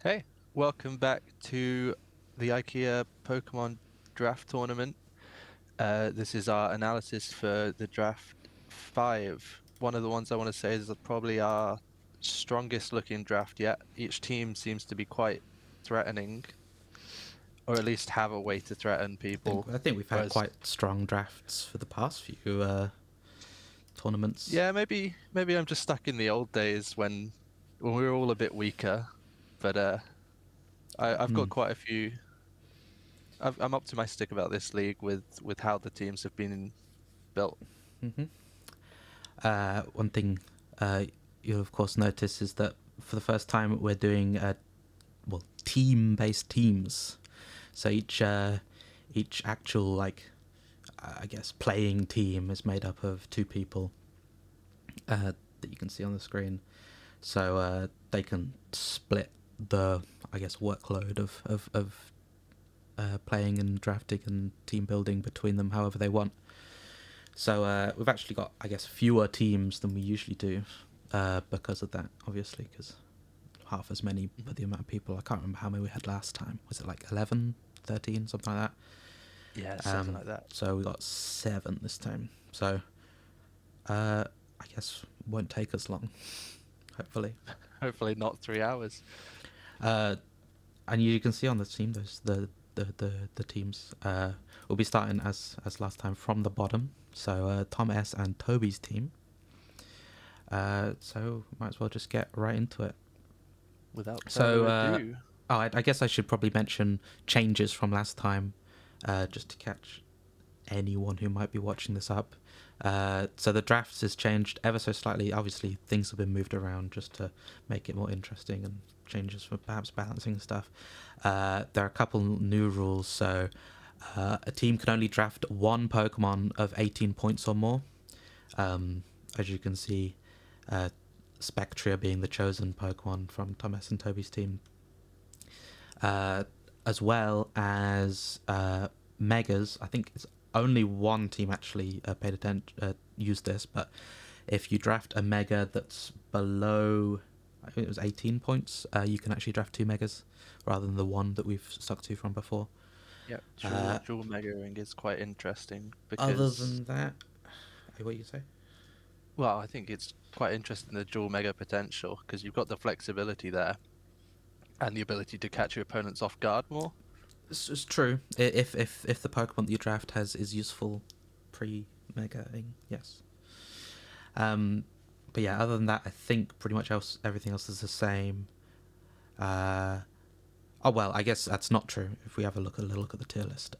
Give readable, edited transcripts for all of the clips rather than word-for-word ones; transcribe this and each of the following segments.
Hey, welcome back to the Ikea Pokemon Draft Tournament. This is our analysis for the Draft 5. One of the ones I want to say is probably our strongest looking draft yet. Each team seems to be quite threatening, or at least have a way to threaten people. I think we've had Whereas, quite strong drafts for the past few tournaments. yeah, maybe I'm just stuck in the old days when we were all a bit weaker. But I've got Mm. quite a few. I'm optimistic about this league with how the teams have been built. hmm One thing you'll of course notice is that for the first time we're doing team-based teams. So each actual I guess playing team is made up of two people that you can see on the screen. So they can split the I guess workload of playing and drafting and team building between them however they want. So we've actually got, I guess, fewer teams than we usually do because of that, obviously, because half as many for Mhm. the amount of people. I can't remember how many we had last time. Was it like 11, 13, something like Yeah, that? something like that. So we got 7 this time. So I guess won't take us long, hopefully. Hopefully not 3 hours. Uh, and you can see on the team the teams. We'll be starting as last time from the bottom. So Tom S and Toby's team. So might as well just get right into it. Without So, further ado, I guess I should probably mention changes from last time, just to catch anyone who might be watching this up. So the drafts has changed ever so slightly. Obviously, things have been moved around just to make it more interesting and changes for perhaps balancing stuff. There are a couple new rules. So a team can only draft one Pokemon of 18 points or more. As you can see, uh, Spectria being the chosen Pokemon from Thomas and Toby's team, uh, as well as Megas. I think it's only one team actually paid attention, used this, but if you draft a Mega that's below, I think it was 18 points, you can actually draft two Megas rather than the one that we've stuck to from before. yeah, Uh, dual megaing is quite interesting Other because, than that, what you say? well, I think it's quite interesting the dual mega potential because you've got the flexibility there and the ability to catch your opponents off guard more. It's true. If the Pokemon that you draft has is useful pre Megaing, yes. Um, but yeah, other than that, I think pretty much everything else is the same. Uh, oh well, I guess that's not true. If we have a little look at the tier list,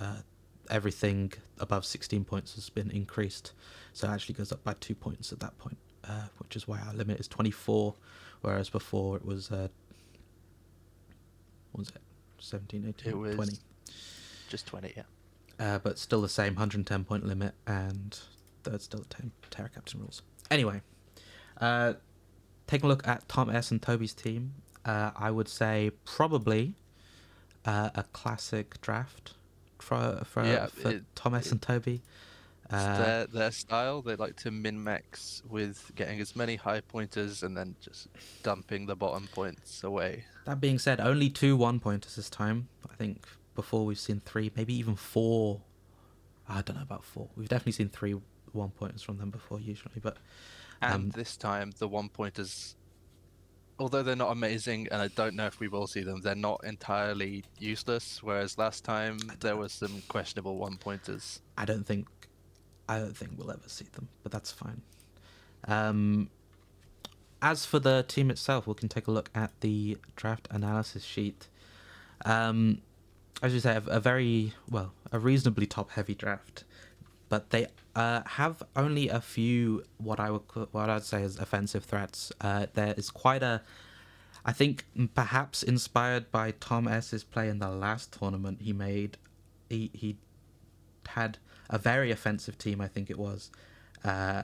everything above 16 points has been increased, so it actually goes up by 2 points at that point, which is why our limit is 24, whereas before it was what was it, 17, It 18, 20. was just 20, yeah. But still the same 110 point limit, and that's still the Terra Captain rules. Anyway, uh, taking a look at Tom S and Toby's team, I would say probably a classic draft Yeah, for Tom S and Toby. it's Uh, their style. They like to min-max with getting as many high pointers and then just dumping the bottom points away. that being said, only two 1 pointers this time. I think before we've seen three, maybe even four. I don't know about four. We've definitely seen three 1 pointers from them before usually, but And um, this time, the one pointers, although they're not amazing, and I don't know if we will see them, they're not entirely useless. Whereas last time there was some questionable one pointers. I don't think I don't think we'll ever see them, but that's fine. Um, as for the team itself, we can take a look at the draft analysis sheet. Um, as you say, a very a reasonably top-heavy draft, but they have only a few what I'd say is offensive threats. There is quite a, I think perhaps inspired by Tom S's play in the last tournament he made. He had a very offensive team, I think it was, uh,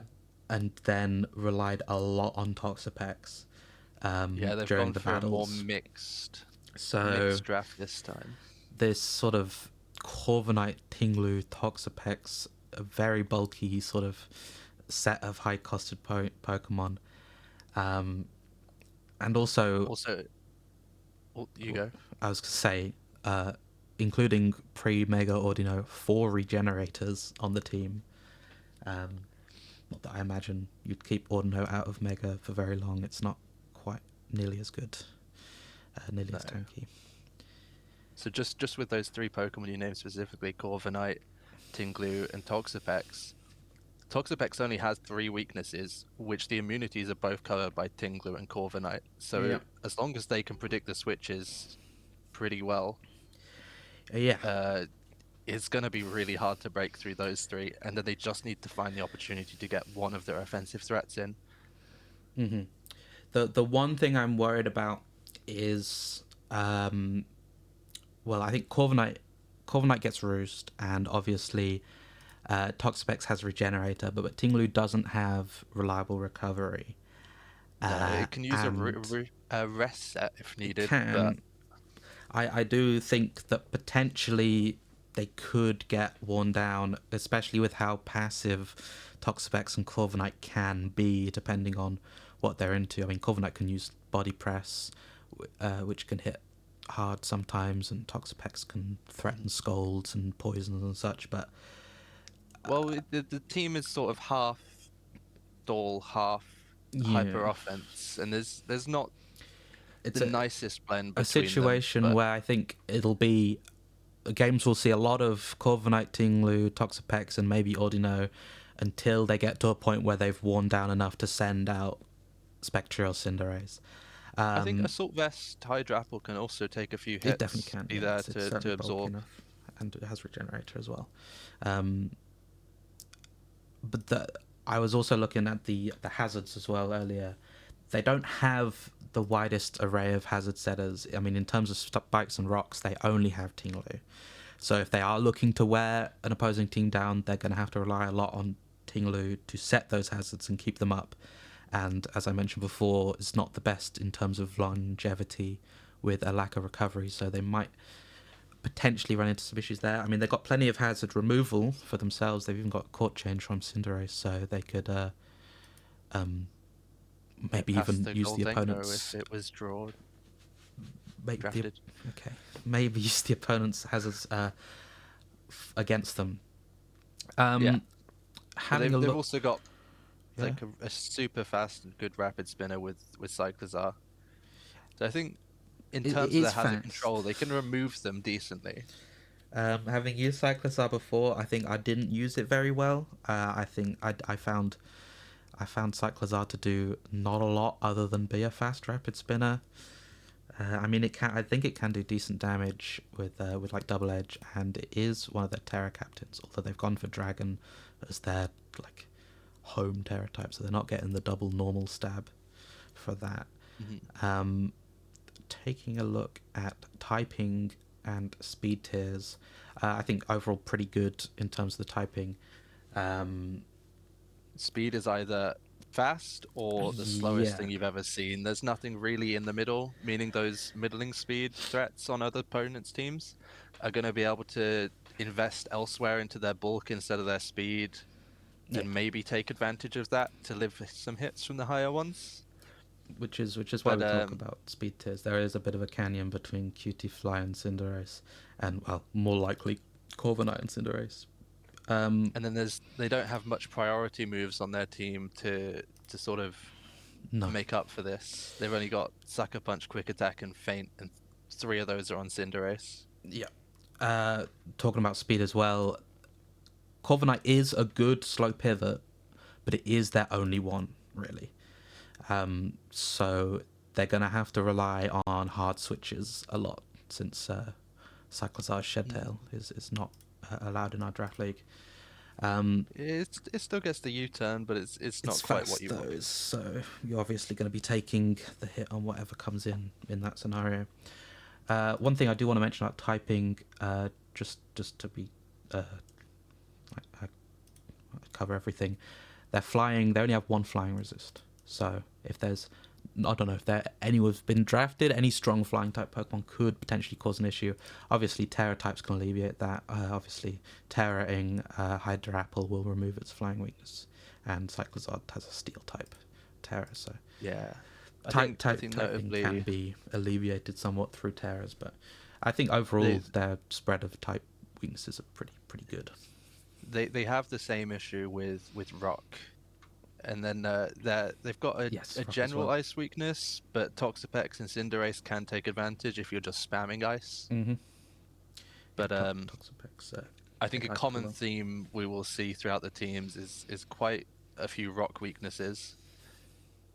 and then relied a lot on Toxapex Yeah, they've during gone the for a more battles. So mixed draft this time. this sort of Corviknight, Tinglu, Toxapex, a very bulky sort of set of high-costed Pokemon, um, and also Also, Oh, you go. I was going to say, uh, including pre-Mega Ordino, 4 regenerators on the team. Um, Not that I imagine you'd keep Ordino out of Mega for very long. It's not quite nearly as good, nearly No. as tanky. So just with those three Pokemon you named specifically, Corviknight, Tinglu, and Toxapex. Toxapex only has three weaknesses, which the immunities are both covered by Tinglu and Corviknight. So Yeah. as long as they can predict the switches pretty well, Yeah. uh, it's going to be really hard to break through those three. And then they just need to find the opportunity to get one of their offensive threats in. hmm The one thing I'm worried about is, well, I think Corviknight gets Roost, and obviously Toxapex has Regenerator, but Tinglu doesn't have reliable recovery. No, it can use And a rest set if it needed, but can. I do think that potentially they could get worn down, especially with how passive Toxapex and Corviknight can be, depending on what they're into. I mean, Corviknight can use Body Press, which can hit hard sometimes, and Toxapex can threaten Scolds and poisons and such, but well, the team is sort of half stall, half yeah. hyper offense, and there's not It's the nicest blend a between them. situation But where I think it'll be games will see a lot of Corviknight, Tinglu, Toxapex, and maybe Ordino until they get to a point where they've worn down enough to send out Spectrial Cinderace. I think Um, Assault Vest Hydra Apple can also take a few it definitely hits, can, be yeah. there It's to certainly bulky absorb. enough, and it has Regenerator as well. Um, but I was also looking at the hazards as well earlier. They don't have the widest array of hazard setters. I mean, in terms of spikes and rocks, they only have Tinglu. So if they are looking to wear an opposing team down, they're going to have to rely a lot on Tinglu to set those hazards and keep them up. And as I mentioned before, it's not the best in terms of longevity with a lack of recovery, so they might potentially run into some issues there. I mean, they've got plenty of hazard removal for themselves. They've even got court change from Cinderace, so they could um, Get maybe past even the use the Goldenko if opponent's it was drawn, make the drafted. okay maybe use the opponent's hazards against them. Yeah, Um, but Having a they've look, also got yeah, like a super fast and good rapid spinner with Cyclizar. So I think in it terms of their is hazard fast. control, they can remove them decently. Having used Cyclizar before, I think I didn't use it very well. I think I found Cyclizar to do not a lot other than be a fast rapid spinner. I mean, it can. I think it can do decent damage with like double edge, and it is one of their Terra captains. Although they've gone for Dragon as their like home Terra type, so they're not getting the double normal stab for that. Mhm. Um, Taking a look at typing and speed tiers, I think overall pretty good in terms of the typing. Um, Speed is either fast or the slowest yeah, thing you've ever seen. There's nothing really in the middle, meaning those middling speed threats on other opponents' teams are going to be able to invest elsewhere into their bulk instead of their speed yeah, and maybe take advantage of that to live some hits from the higher ones. which is why But we talk about speed tiers. There is a bit of a canyon between Cutie Fly and Cinderace, and well, more likely Corviknight and Cinderace. and then they don't have much priority moves on their team to sort of No, make up for this. They've only got Sucker Punch, Quick Attack, and Feint, and three of those are on Cinderace. yeah. Talking about speed as well, Corviknight is a good slow pivot, but it is their only one really. So they're going to have to rely on hard switches a lot since Cyclozar's Mm. Shedtail is not allowed in our draft league. Um, It still gets the U-turn, but it's it's not quite what fast you want. though, so you're obviously going to be taking the hit on whatever comes in that scenario. One thing I do want to mention about typing, just to be I cover everything. They're flying. They only have one flying resist. So if there's, I don't know if there anyone's been drafted, any strong flying type Pokemon could potentially cause an issue. Obviously, Terra types can alleviate that. Obviously, Terra-ing Hydra Apple will remove its flying weakness, and Cyclozard has a Steel type Terra. So Yeah. I think Typing can notably be alleviated somewhat through terrors, but I think they overall their spread of type weaknesses are pretty good. they have the same issue with rock, and then they've got Yes, a rock as general well. ice weakness, but Toxapex and Cinderace can take advantage if you're just spamming ice. Mm-hmm. Yeah, But Toxapex I think take a ice pretty common well. theme we will see throughout the teams is quite a few rock weaknesses.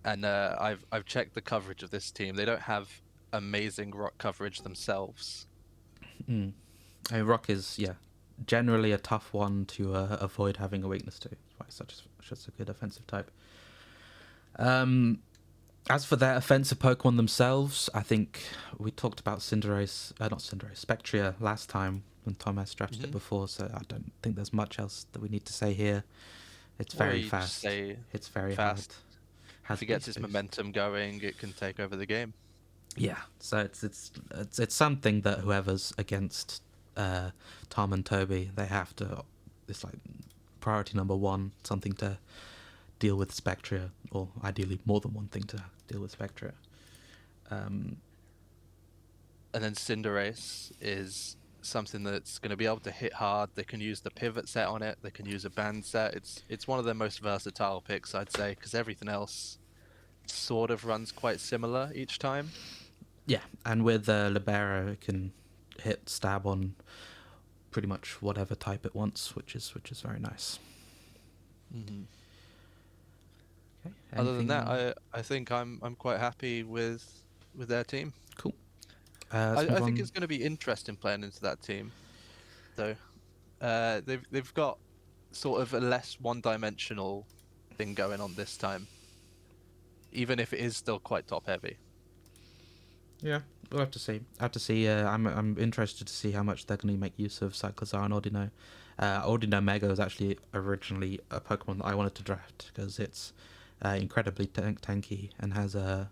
And I've checked the coverage of this team. They don't have amazing rock coverage themselves. Mm. I mean, rock is generally a tough one to avoid having a weakness to. That's why it's such a good offensive type. Um, as for their offensive Pokemon themselves, I think we talked about not Cinderace, Spectria last time when Thomas drafted it Hmm. before, so I don't think there's much else that we need to say here. It's Or very you just fast. say It's very hard. fast. If Has he gets beast his boost. momentum going, it can take over the game. Yeah, so it's something that whoever's against Tom and Toby, they have to. It's like priority number one, something to deal with Spectria, or ideally more than one thing to deal with Spectria. Um, And then Cinderace is something that's going to be able to hit hard. They can use the pivot set on it. They can use a band set. It's one of their most versatile picks, I'd say, because everything else sort of runs quite similar each time. yeah, and with Libero, it can hit stab on pretty much whatever type it wants, which is very nice. Hmm. Okay, Other than that, anything I think I'm quite happy with their team. cool? Let's I move think it's on. going to be interesting playing into that team, though. They've got sort of a less one-dimensional thing going on this time, even if it is still quite top-heavy. Yeah, we'll have to see. I have to see. I'm interested to see how much they're going to make use of Cyclizar and Audino. Audino Mega was actually originally a Pokemon that I wanted to draft because it's incredibly tanky and has a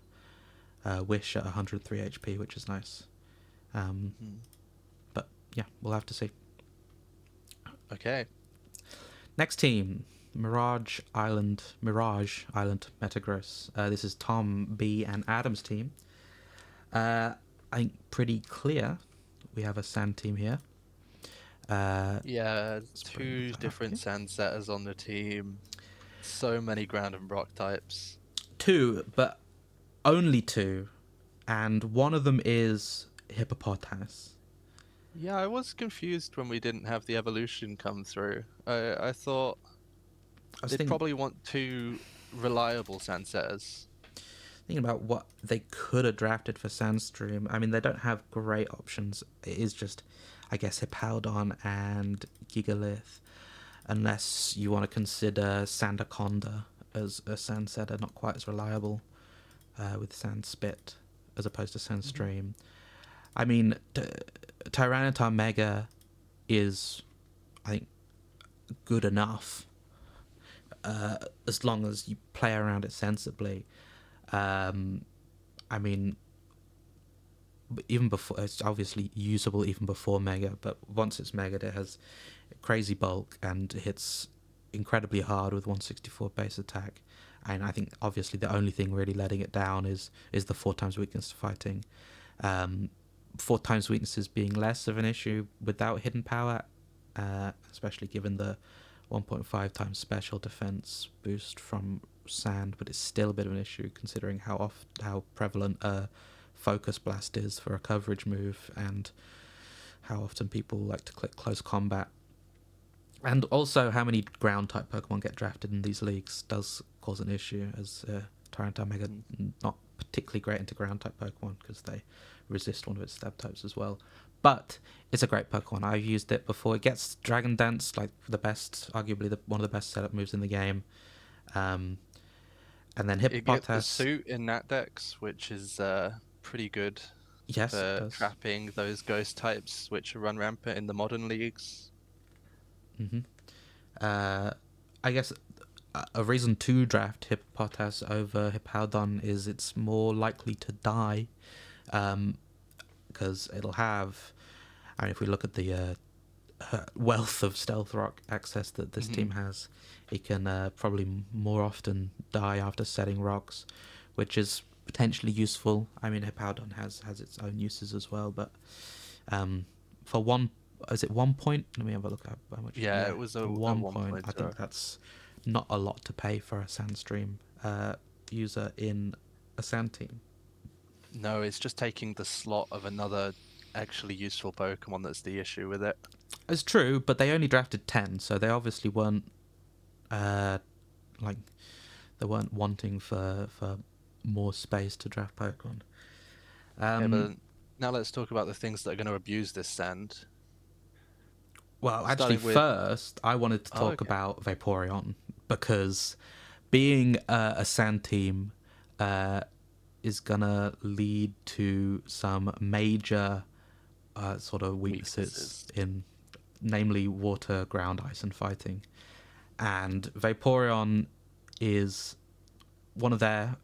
Wish at 103 HP, which is nice. Um, Hmm. but yeah, we'll have to see. Okay. Next team, Mirage Island Metagross. This is Tom B and Adam's team. I think pretty clear. We have a sand team here. Yeah, Let's bring two that up different here. sand setters on the team. So many ground and rock types. Two, but only two, and one of them is Hippopotamus. Yeah, I was confused when we didn't have the evolution come through. I thought I was they'd thinking probably want two reliable sand setters. thinking about what they could have drafted for Sandstream. I mean, they don't have great options. It is just, I guess, Hippowdon and Gigalith, unless you want to consider Sandaconda as a sand setter, not quite as reliable with Sand Spit as opposed to Hmm. Sandstream. I mean, Tyranitar Mega is, I think, good enough as long as you play around it sensibly. Um, I mean, even before it's obviously usable even before Mega, but once it's Mega, it has crazy bulk and hits incredibly hard with 164 base attack. And I think obviously the only thing really letting it down is the 4 times weakness to fighting. Um, 4 times weaknesses being less of an issue without hidden power, especially given the 1.5 times special defense boost from sand, but it's still a bit of an issue considering how prevalent a focus blast is for a coverage move and how often people like to click close combat. And also how many ground type Pokemon get drafted in these leagues does cause an issue, as Tyranitar Mega Hmm. not particularly great into ground type Pokemon because they resist one of its stab types as well. But it's a great Pokemon. I've used it before. It gets Dragon Dance, like the best, arguably one of the best setup moves in the game. Um, and then It gets the Hippopotas, suit in that dex, which is pretty good yes, it for does. trapping those ghost types which run rampant in the modern leagues. hmm Uh, I guess a reason to draft Hippopotas over Hippowdon is it's more likely to die, because it'll have. I mean, if we look at the wealth of stealth rock access that this Hmm. team has, it can probably more often die after setting rocks, which is potentially useful. I mean, Hippowdon has its own uses as well, but um, for one, is it 1 point? Let me have a look at how much. Yeah, Yeah, it was for a 1 point, I think one-pointer. that's not a lot to pay for a Sandstream user in a Sand team. No, it's just taking the slot of another actually useful Pokemon that's the issue with it. It's true, but they only drafted 10, so they obviously weren't uh, like they weren't wanting for more space to draft Pokemon. Okay, Um, but now let's talk about the things that are going to abuse this sand. well, actually, Starting with, first I wanted to oh, talk okay. about Vaporeon because being a Sand team uh, is gonna lead to some major sort of weaknesses Weaknesses. in, namely water, ground, ice, and fighting. And Vaporeon is one of their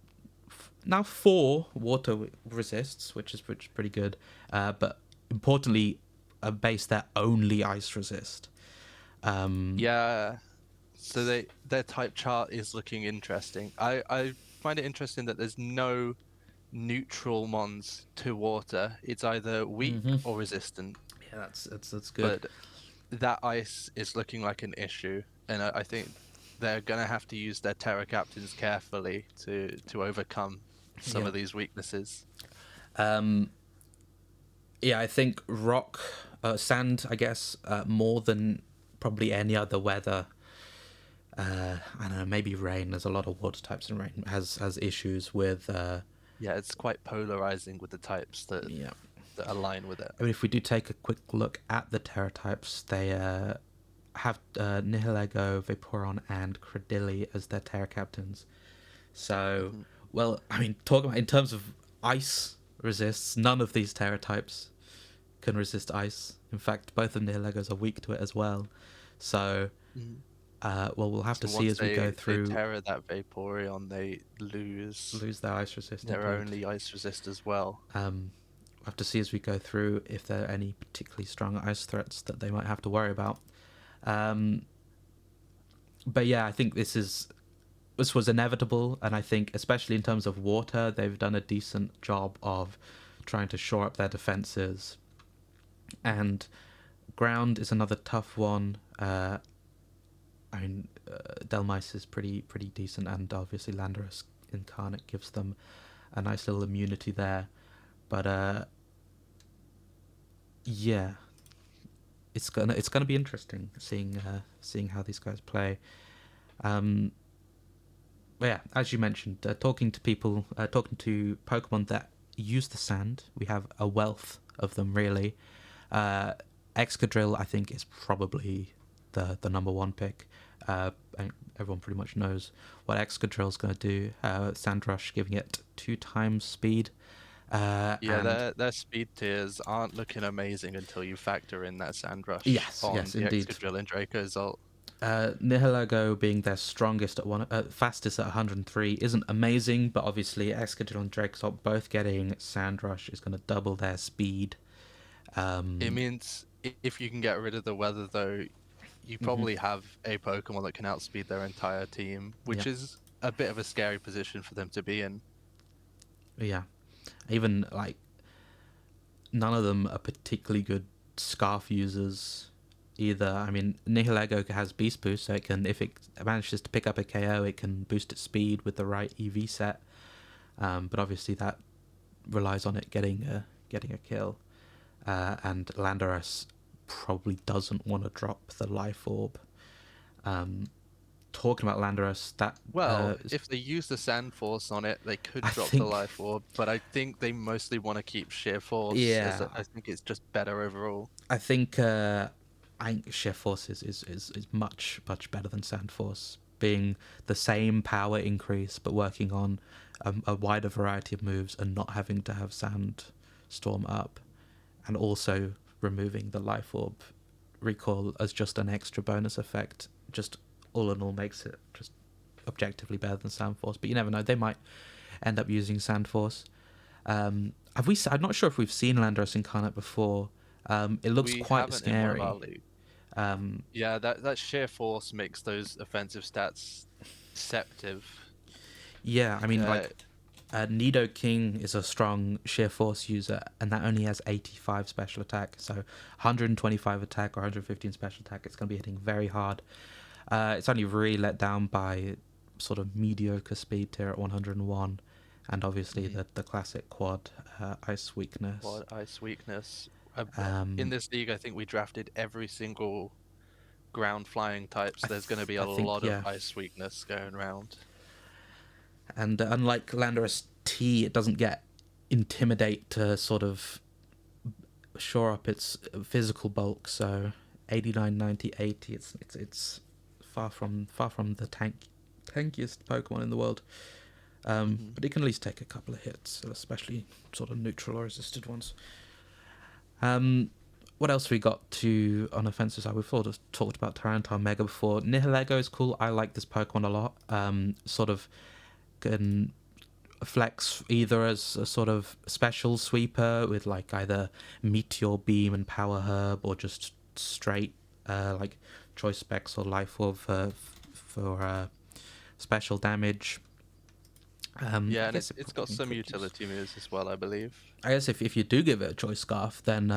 now four water resists, which is pretty good. But importantly, a base that only ice resist. Um, Yeah, so their type chart is looking interesting. I find it interesting that there's no neutral mons to water. It's either weak hmm or resistant, Yeah, that's good. but that ice is looking like an issue, and I think they're gonna have to use their Terra captains carefully to overcome some Yeah. of these weaknesses. Um, yeah, I think rock, sand, I guess, more than probably any other weather. I don't know, maybe rain. There's a lot of water types, and rain has issues with. Yeah, it's quite polarizing with the types Yeah, that align with it. I mean, if we do take a quick look at the Terra types, they have Nihilego, Vaporeon, and Credilli as their Terra captains. So, Hmm. well, I mean, talking about in terms of ice resists, none of these Terra types can resist ice. In fact, both of Nihilegos are weak to it as well. So, Hmm. well, we'll have to So see once as we go they through Terra that Vaporeon, they lose lose their ice resist their indeed. only ice resist as well. We'll have to see as we go through if there are any particularly strong ice threats that they might have to worry about. Um, but yeah, I think this was inevitable, and I think especially in terms of water, they've done a decent job of trying to shore up their defenses. And ground is another tough one. I mean, Delmice is pretty decent, and obviously Landorus Incarnate gives them a nice little immunity there. But yeah, it's gonna be interesting seeing how these guys play. Um, but yeah, as you mentioned, talking to people, talking to Pokemon that use the sand, we have a wealth of them really. Uh, Excadrill, I think, is probably the number one pick. And everyone pretty much knows what Excadrill is going to do. Sandrush giving it 2 times speed, Yeah, and their speed tiers aren't looking amazing until you factor in that Sand Rush yes, on yes, the indeed. Excadrill and Draco's ult. Nihilego being their strongest at fastest at 103 isn't amazing, but obviously Excadrill and Drake's both getting Sandrush is going to double their speed. It Um, means if you can get rid of the weather, though, you mhm, probably have a Pokemon that can outspeed their entire team, yeah, which is a bit of a scary position for them to be in. yeah. Even like none of them are particularly good Scarf users either. I mean, Nihilego has Beast Boost, so it can, if it manages to pick up a KO, it can boost its speed with the right EV set. But obviously that relies on it getting a kill. And Landorus probably doesn't want to drop the life orb. Um, Talking about Landorus, that Well, if they use the Sand Force on it, they could I drop the think, Life Orb, but I think they mostly want to keep Sheer Force, as yeah, I think it's just better overall. I think I think Sheer Force is much better than Sand Force, being the same power increase but working on a wider variety of moves and not having to have Sand Storm up, and also removing the Life Orb recall as just an extra bonus effect. Just all in all makes it just objectively better than Sand Force. But you never know; they might end up using Sand Force. Have we? I'm not sure if we've seen Landorus Incarnate before. It looks We quite haven't in one of our scary. leagues. Um, Yeah, that Sheer Force makes those offensive stats deceptive. yeah, I mean, Uh, like Nidoking is a strong sheer force user, and that only has 85 special attack. So 125 attack or 115 special attack, it's going to be hitting very hard. It's only really let down by sort of mediocre speed tier at 101, and obviously Mm-hmm. the classic quad ice weakness. Quad ice weakness. In Um, this league, I think we drafted every single ground flying type, so there's going to be a I think lot of yeah, ice weakness going around. and unlike Landorus T, it doesn't get intimidate to sort of shore up its physical bulk. So 89, 90, 80. It's far from the tankiest Pokemon in the world. Hmm. But it can at least take a couple of hits, especially sort of neutral or resisted ones. Um, what else we got to on offensive side? We've sort of talked about Tyranitar Mega before. Nihilego is cool. I like this Pokemon a lot. Sort of can flex either as a sort of special sweeper with like either Meteor Beam and Power Herb, or just straight like Choice Specs or Life Orb for special damage. I Yeah, and guess it it's probably got even some could use. utility moves as well, I believe. I guess if you do give it a choice scarf, then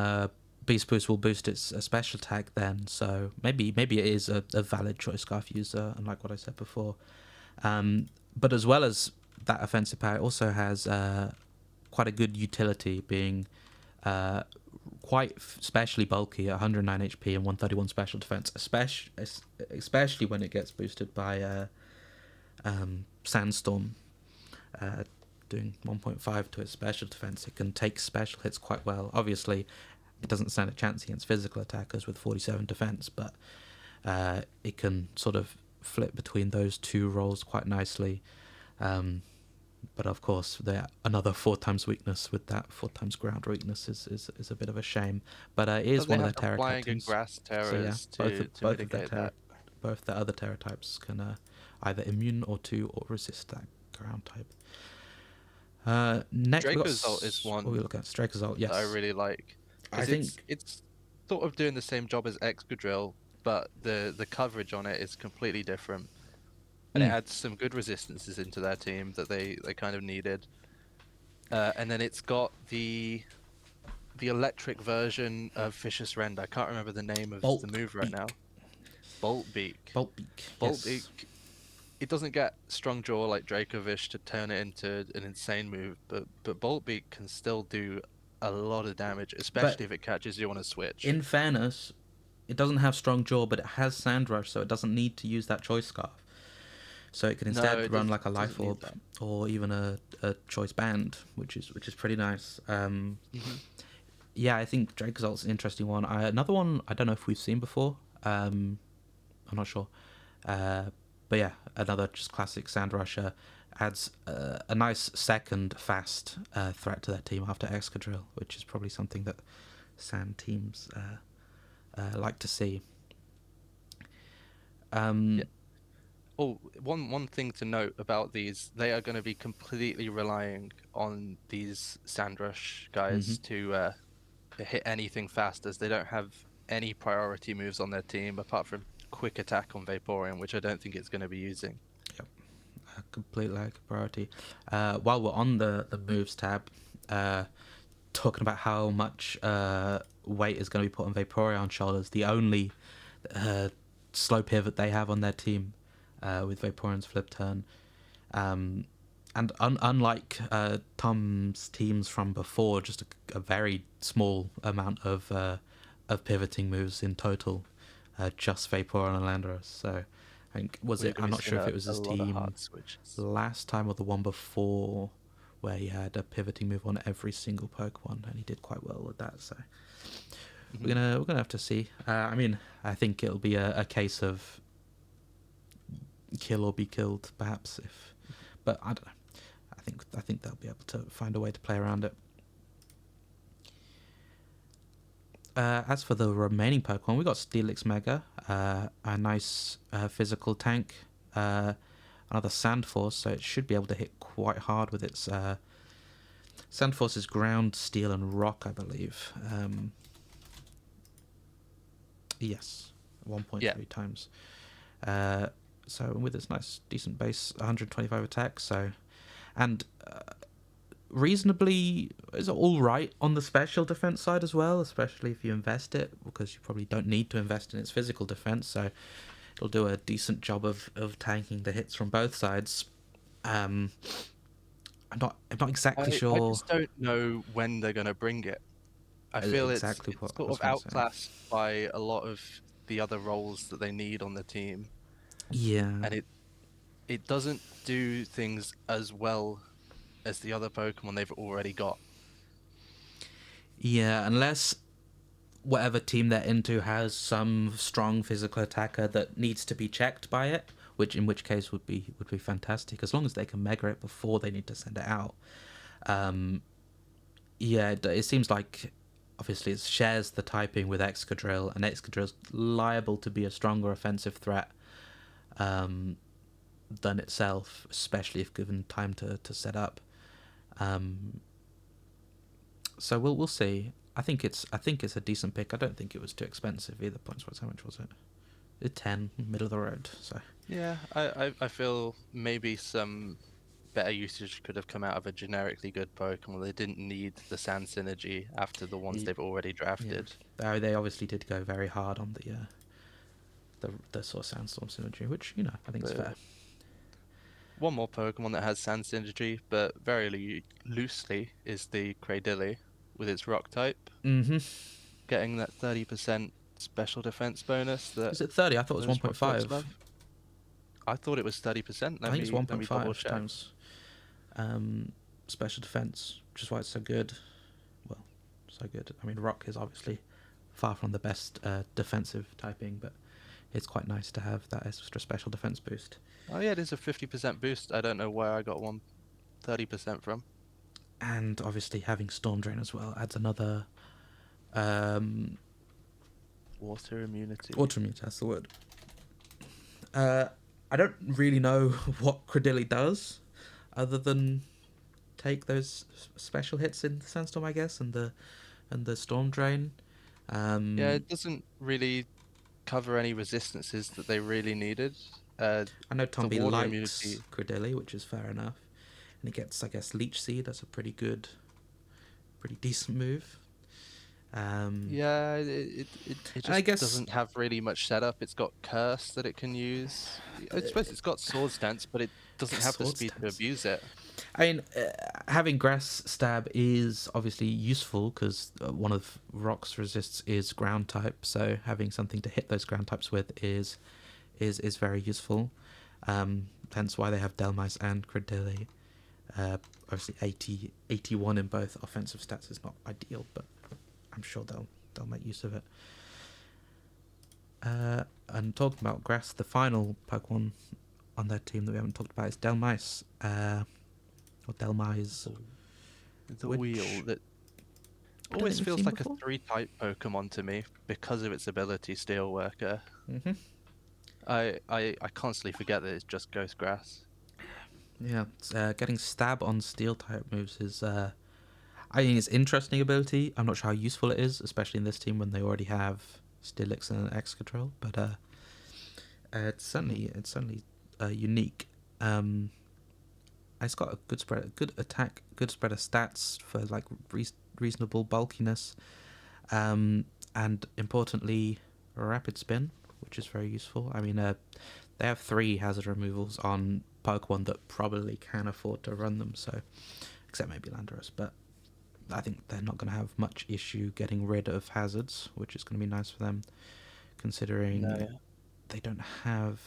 Beast Boost will boost its special attack then. So maybe it is a valid choice scarf user, unlike what I said before. But as well as that offensive power, it also has quite a good utility, being uh, quite specially bulky, 109 HP and 131 special defense, especially when it gets boosted by Sandstorm. Uh, Doing 1.5 to its special defense, it can take special hits quite well. Obviously, it doesn't stand a chance against physical attackers with 47 defense, but it can sort of flip between those two roles quite nicely. Um, but of course, another 4 times weakness with that 4 times ground weakness is a bit of a shame. But it is But they one of have the the Terra flying and captains, grass so yeah, terrors both to of, both of mitigate that. both the other Terra types can either immune or to or resist that ground type. Next we got Dracozolt is what we one look at Strakazol. that I Yes, really like I because think. it's sort of doing the same job as Excadrill, but the coverage on it is completely different, and it Mm, adds some good resistances into their team that they kind of needed. And then it's got the electric version of Vicious Rend. I can't remember the name of the bulk move right beak, now. Bolt Beak. bulk beak. Bolt Yes, Beak. It doesn't get strong jaw like Dracovish to turn it into an insane move, but Bolt Beak can still do a lot of damage, but especially if it catches you on a switch. in fairness, it doesn't have strong jaw, but it has Sand Rush, so it doesn't need to use that choice scarf. So it can No, instead run like a doesn't life need orb that. or even a choice band, which is pretty nice. Hmm. Yeah, I think Drake Exalt's an interesting one. Another one I don't know if we've seen before. I'm not sure. Uh, but yeah, another just classic Sand Rusher adds a nice second fast threat to their team after Excadrill, which is probably something that Sand teams like to see. Yeah. Um, Oh, one thing to note about these, they are going to be completely relying on these Sandrush mhm. guys to hit anything fast, as they don't have any priority moves on their team apart from quick attack on Vaporeon, which I don't think it's going to be using. Yep, completely like a priority. While we're on the moves tab, uh, talking about how much weight is going to be put on Vaporeon's shoulders, the only uh, slow pivot they have on their team with Vaporeon's flip turn. Um, and unlike Tom's teams from before, just a very small amount of pivoting moves in total, just Vaporeon and Landorus. So I think was We're it? going I'm to be not seeing sure if it was a his lot of team hard switches. last time or the one before where he had a pivoting move on every single Pokemon, and he did quite well with that. So Hmm. we're gonna have to see. I mean, I think it'll be a case of kill or be killed, perhaps. If, but I don't know. I think they'll be able to find a way to play around it. As for the remaining Pokemon, we got Steelix Mega, a nice physical tank, another Sandforce, so it should be able to hit quite hard with its Sandforce is ground, steel, and rock, I believe. Yes, Yeah. 1.3 times. Uh, so with its nice, decent base, 125 attack, so and reasonably is all right on the special defense side as well, especially if you invest it, because you probably don't need to invest in its physical defense, so it'll do a decent job of tanking the hits from both sides. Um, I'm not exactly I sure just don't know when they're going to bring it. I feel exactly it's what I sort was of going to say. outclassed by a lot of the other roles that they need on the team, Yeah, and it doesn't do things as well as the other Pokemon they've already got. yeah, unless whatever team they're into has some strong physical attacker that needs to be checked by it, which in which case would be fantastic as long as they can mega it before they need to send it out. Um, yeah, it seems like obviously it shares the typing with Excadrill, and Excadrill's liable to be a stronger offensive threat um, than itself, especially if given time to set up. Um, so we'll see. I think it's a decent pick. I don't think it was too expensive either. Points wise, how much was it? 10, middle of the road. So Yeah, I feel maybe some better usage could have come out of a generically good Pokemon. They didn't need the Sand Synergy after the ones they've already yeah, drafted. they obviously did go very hard on the sort of sandstorm synergy, which I think is fair. But one more Pokemon that has Sand Synergy, but very loosely, is the Cradily with its Rock type, Mm-hmm. getting that 30% special defense bonus that Is it 30? I thought it was those Rock types 1.5. love. I thought it was 30%. I think it's Let me double 1.5 check. times special defense, which is why it's so good. Well, so good. I mean, rock is obviously far from the best defensive typing, but it's quite nice to have that extra special defense boost. Oh yeah, it is a 50% boost. I don't know where I got 30% from. And obviously having Storm Drain as well adds another um, Water immunity. autoimmune. That's the word. Uh, I don't really know what Credilli does, other than take those special hits in the sandstorm, I guess, and the storm drain. Yeah, Um, it doesn't really cover any resistances that they really needed. Uh, I know the Tombi water likes immunity. Credilli, which is fair enough, and he gets, I guess, Leech Seed. That's a pretty good, pretty decent move. Um, Yeah, it and I just guess doesn't have really much setup. It's got Curse that it can use. I suppose it's got Sword Stance, but it doesn't have the Sword speed to Stance. abuse it. I mean, having Grass Stab is obviously useful because one of Rock's resists is ground type, so having something to hit those ground types with is very useful. Hence why they have Delmice and Credilli. Obviously, 81 in both offensive stats is not ideal, but I'm sure they'll make use of it. And talking about Grass, the final Pokemon on their team that we haven't talked about is Delmice. Or Delmise, The, the wheel which that I don't think always we've feels seen like a before. three type Pokemon to me because of its ability Steelworker. Mm-hmm. I constantly forget that it's just Ghost Grass. Yeah, getting stab on steel type moves is, I think, it's interesting ability. I'm not sure how useful it is, especially in this team when they already have Steelix and X control. But it's certainly unique. Um, it's got a good spread, good attack, good spread of stats for like reasonable bulkiness, um, and importantly, rapid spin, which is very useful. I mean, they have 3 hazard removals on Pokemon that probably can afford to run them. So, except maybe Landorus, but I think they're not going to have much issue getting rid of hazards, which is going to be nice for them, No, considering yeah. they don't have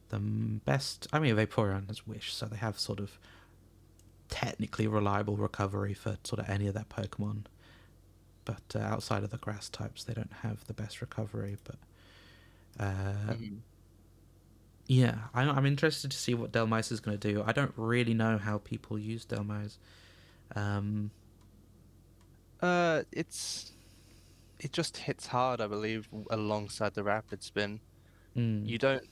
the best. I mean, Vaporeon has Wish, so they have sort of technically reliable recovery for sort of any of their Pokemon. But outside of the grass types, they don't have the best recovery. But Mhm. yeah, I'm interested to see what Delmise is going to do. I don't really know how people use Delmise. Um, It's it just hits hard, I believe, alongside the rapid spin. mm, You don't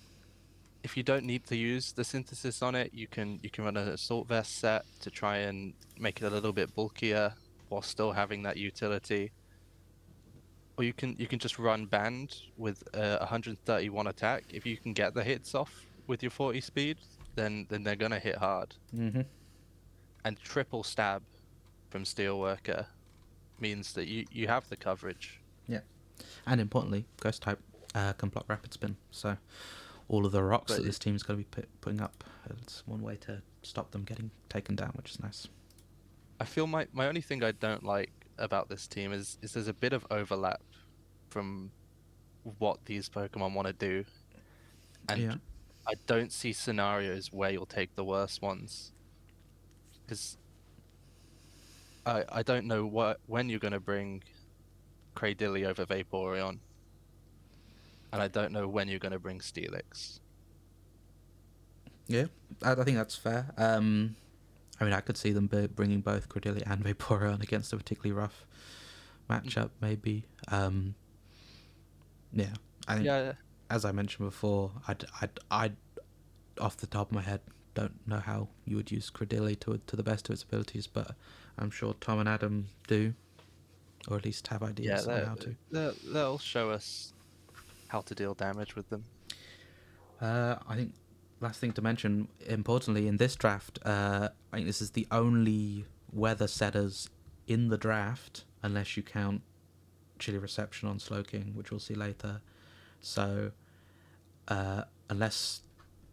If you don't need to use the synthesis on it, you can run an assault vest set to try and make it a little bit bulkier while still having that utility. Or you can just run band with a 131 attack. If you can get the hits off with your 40 speed, then they're gonna hit hard. hmm and triple stab from Steelworker means that you have the coverage. Yeah. And importantly, Ghost type can block Rapid Spin. So all of the rocks But that this team's going to be putting up, it's one way to stop them getting taken down, which is nice. I feel my only thing I don't like about this team is there's a bit of overlap from what these Pokemon want to do, and Yeah. I don't see scenarios where you'll take the worst ones because I don't know when you're going to bring Cradily over Vaporeon, and I don't know when you're going to bring Steelix. Yeah, I think that's fair. I mean, I could see them bringing both Cordelia and Vaporeon against a particularly rough Mhm. matchup, maybe. Yeah, I think, Yeah, as I mentioned before, I, off the top of my head, don't know how you would use Cordelia to the best of its abilities, but I'm sure Tom and Adam do, or at least have yeah, ideas on how to. they'll show us how to deal damage with them. I think last thing to mention, importantly, in this draft, I think this is the only weather setters in the draft, unless you count Chili Reception on Slowking, which we'll see later. So, unless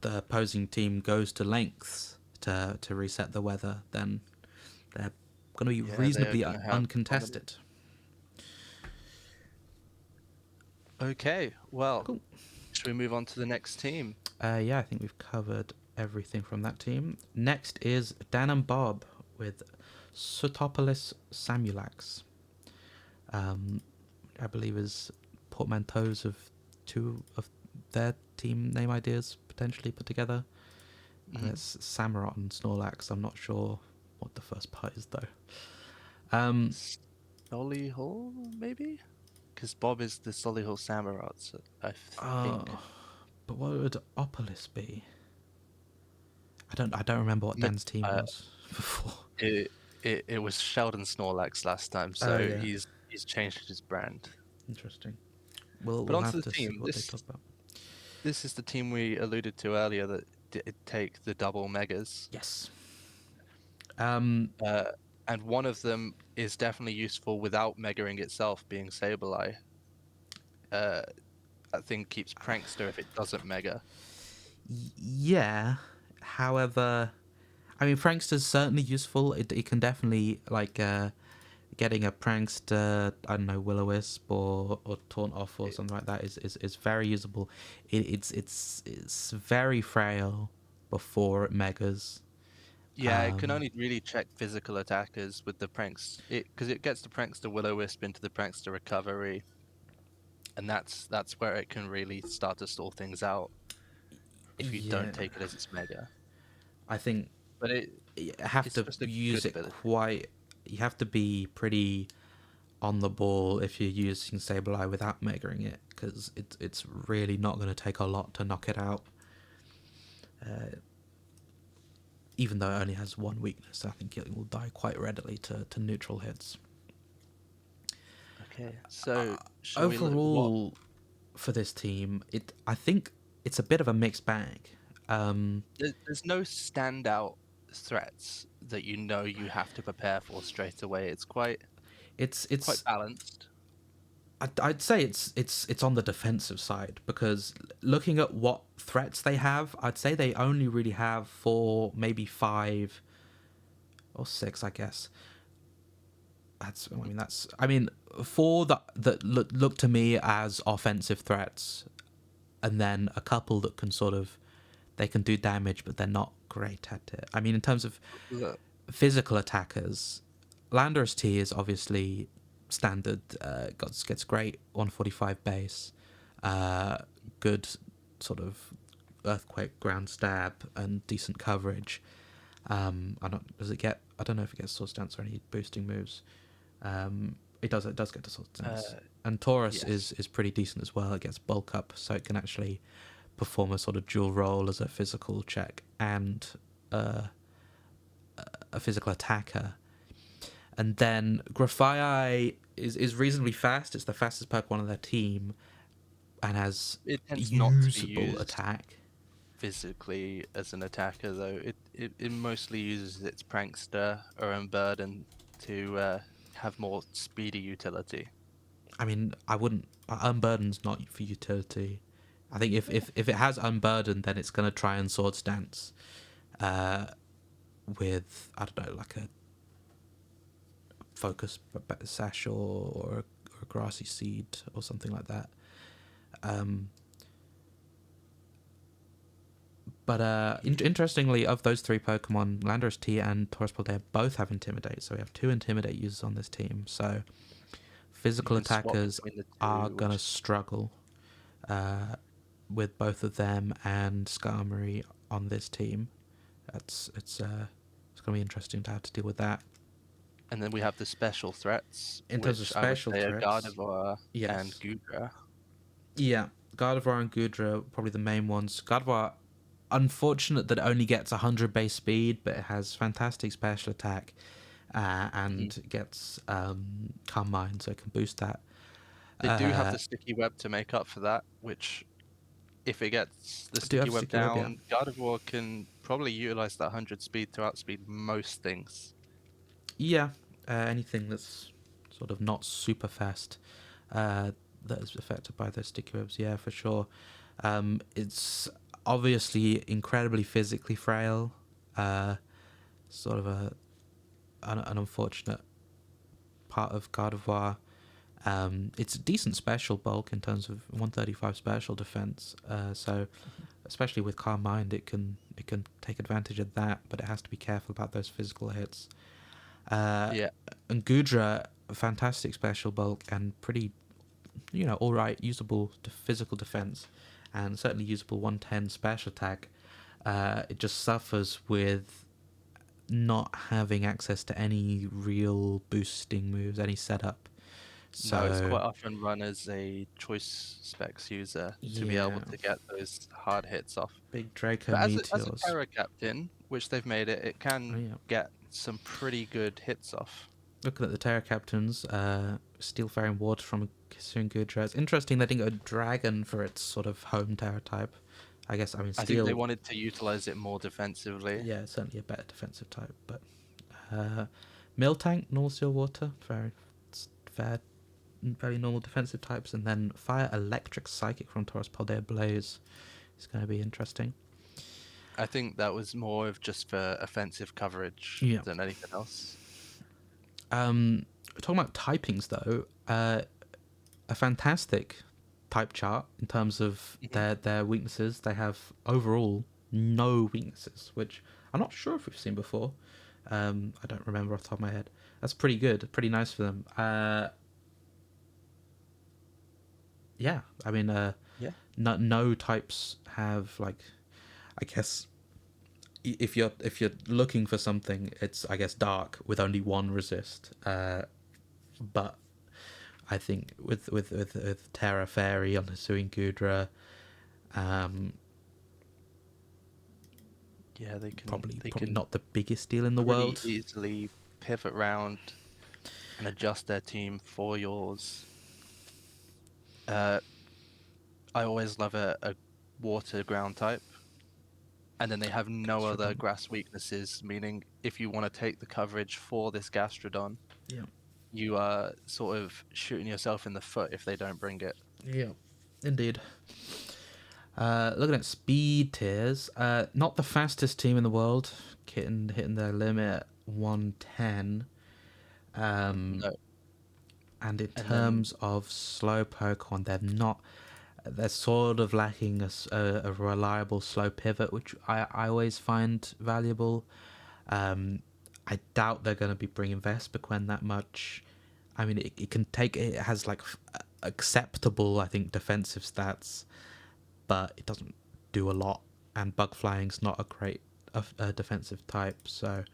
the opposing team goes to lengths to reset the weather, then they're going to be Yeah, they are reasonably going to have dominant. uncontested. Okay, well, Cool. should we move on to the next team? Yeah, I think we've covered everything from that team. Next is Dan and Bob with Sotopolis Samulax. Um, I believe is portmanteaus of two of their team name ideas potentially put together. And Mhm. it's Samurott and Snorlax. I'm not sure what the first part is though. Um, Solihull, maybe? Because Bob is the Solihull Samurott, so I think. oh, but what would Opolis be? I don't remember what No, Dan's team uh, was before. it, it was Sheldon Snorlax last time, Oh so yeah, he's changed his brand. interesting. We'll But we'll onto have the to see team. what they talk about. This is the team we alluded to earlier that did take the double megas. Yes. Um, Uh, and one of them is definitely useful without megaing itself, being Sableye. Uh, that thing keeps Prankster if it doesn't mega. yeah. However, I mean, Prankster's certainly useful. It can definitely like getting a Prankster, I don't know, Will-O-Wisp or Taunt Off or something like that is very usable. It's very frail before it megas. Yeah, it can Um, only really check physical attackers with the pranks. Because it gets the Prankster Will-O-Wisp into the Prankster recovery, and that's where it can really start to stall things out if you don't yeah, take it as its mega. I think But you have it's to just a good use it ability. quite. You have to be pretty on the ball if you're using Sableye without megaing it, because it's really not going to take a lot to knock it out. Uh, Even though it only has one weakness, I think it will die quite readily to neutral hits. Okay, so shall we look what Overall, for this team, I think it's a bit of a mixed bag. Um, there's no standout threats that you know you have to prepare for straight away. It's quite it's balanced. I'd say it's on the defensive side, because looking at what threats they have, I'd say they only really have four, maybe five or six, I guess. Mhm. I mean, four that look to me as offensive threats, and then a couple that can sort of they can do damage, but they're not great at it. I mean, in terms of Look, physical attackers, Landorus T is obviously standard. Gets great 145 base, uh, good sort of earthquake ground stab and decent coverage. I don't does it get? I don't know if it gets sword stance or any boosting moves. It does. It does get to sword stance. uh, And Taurus yes. is pretty decent as well. It gets bulk up, so it can actually perform a sort of dual role as a physical check and uh, a physical attacker. And then Grafai is reasonably fast. It's the fastest Pokemon on their team and has It tends not to be usable used attack. physically as an attacker, though. It mostly uses its prankster or unburden to have more speedy utility. I mean, I wouldn't. Unburden's not for utility. I think if it has unburden, then it's gonna try and sword stance, uh, with I don't know, like a focus sash or a grassy seed or something like that. Um, but interestingly, of those three Pokemon, Landorus T and Taurus Paldea both have Intimidate, so we have two Intimidate users on this team. So You physical can swap attackers between the are two, gonna which struggle with both of them and Skarmory on this team. It's gonna be interesting to have to deal with that. and then we have the special threats, In terms of which I would special say are threats, Gardevoir and yes, Goodra. yeah, Gardevoir and Goodra are probably the main ones. Gardevoir, unfortunate that it only gets 100 base speed, but it has fantastic special attack, Mhm. and gets Calm Mind, so it can boost that. They do have Uh, the sticky web to make up for that, which if it gets the I do sticky have web Sticky Web, yeah. down, Gardevoir can probably utilize that 100 speed to outspeed most things. Yeah, anything that's sort of not super fast, uh, that is affected by those sticky webs, yeah, for sure. It's obviously incredibly physically frail, uh, sort of an unfortunate part of Gardevoir. It's a decent special bulk in terms of 135 special defense, so especially with Calm Mind, it can take advantage of that, but it has to be careful about those physical hits. Uh, Yeah, and Gudra, fantastic special bulk and pretty, all right, usable physical defense, and certainly usable 110 special attack. It just suffers with not having access to any real boosting moves, any setup. no, it's So quite often run as a choice specs user to be able yeah, to get those hard hits off. big Draco But as a meteors. Terra Captain, which they've made it, it Oh can yeah. get some pretty good hits off. Looking at the Terra Captains, Steel Fairy and Water from Kisuun Gudra. It's interesting they didn't go Dragon for its sort of home Terra type. I guess, I mean, I think they Steel, wanted to utilize it more defensively. yeah, certainly a better defensive type, but Miltank, normal Steel Water, fair, very normal defensive types, and then Fire, Electric, Psychic from Taurus Paldea Blaze is going to be interesting. I think that was more of just for offensive coverage Yeah. than anything else. Talking about typings though, a fantastic type chart in terms of Mhm. their weaknesses. They have overall no weaknesses, which I'm not sure if we've seen before. I don't remember off the top of my head. That's pretty good, pretty nice for them. Yeah, I mean, Yeah. no types have like, I guess if you're looking for something, it's I guess dark with only one resist. But I think with Terra Fairy on Hisuian Gudra, um, Yeah, probably they probably can not the biggest deal in the pretty world. easily pivot round and adjust their team for yours. Uh, I always love a water ground type, and then they have no other Gastrodon. grass weaknesses, meaning if you want to take the coverage for this Gastrodon, Yeah, you are sort of shooting yourself in the foot if they don't bring it. yeah, indeed. Looking at speed tiers, not the fastest team in the world, hitting their limit at 110. Um, No. and in And then terms of slow Pokemon, they're sort of lacking a reliable slow pivot, which I always find valuable. Um, I doubt they're going to be bringing Vespiquen that much. I mean, it has like acceptable, I think, defensive stats, but it doesn't do a lot. And bug flying's not a great defensive type, so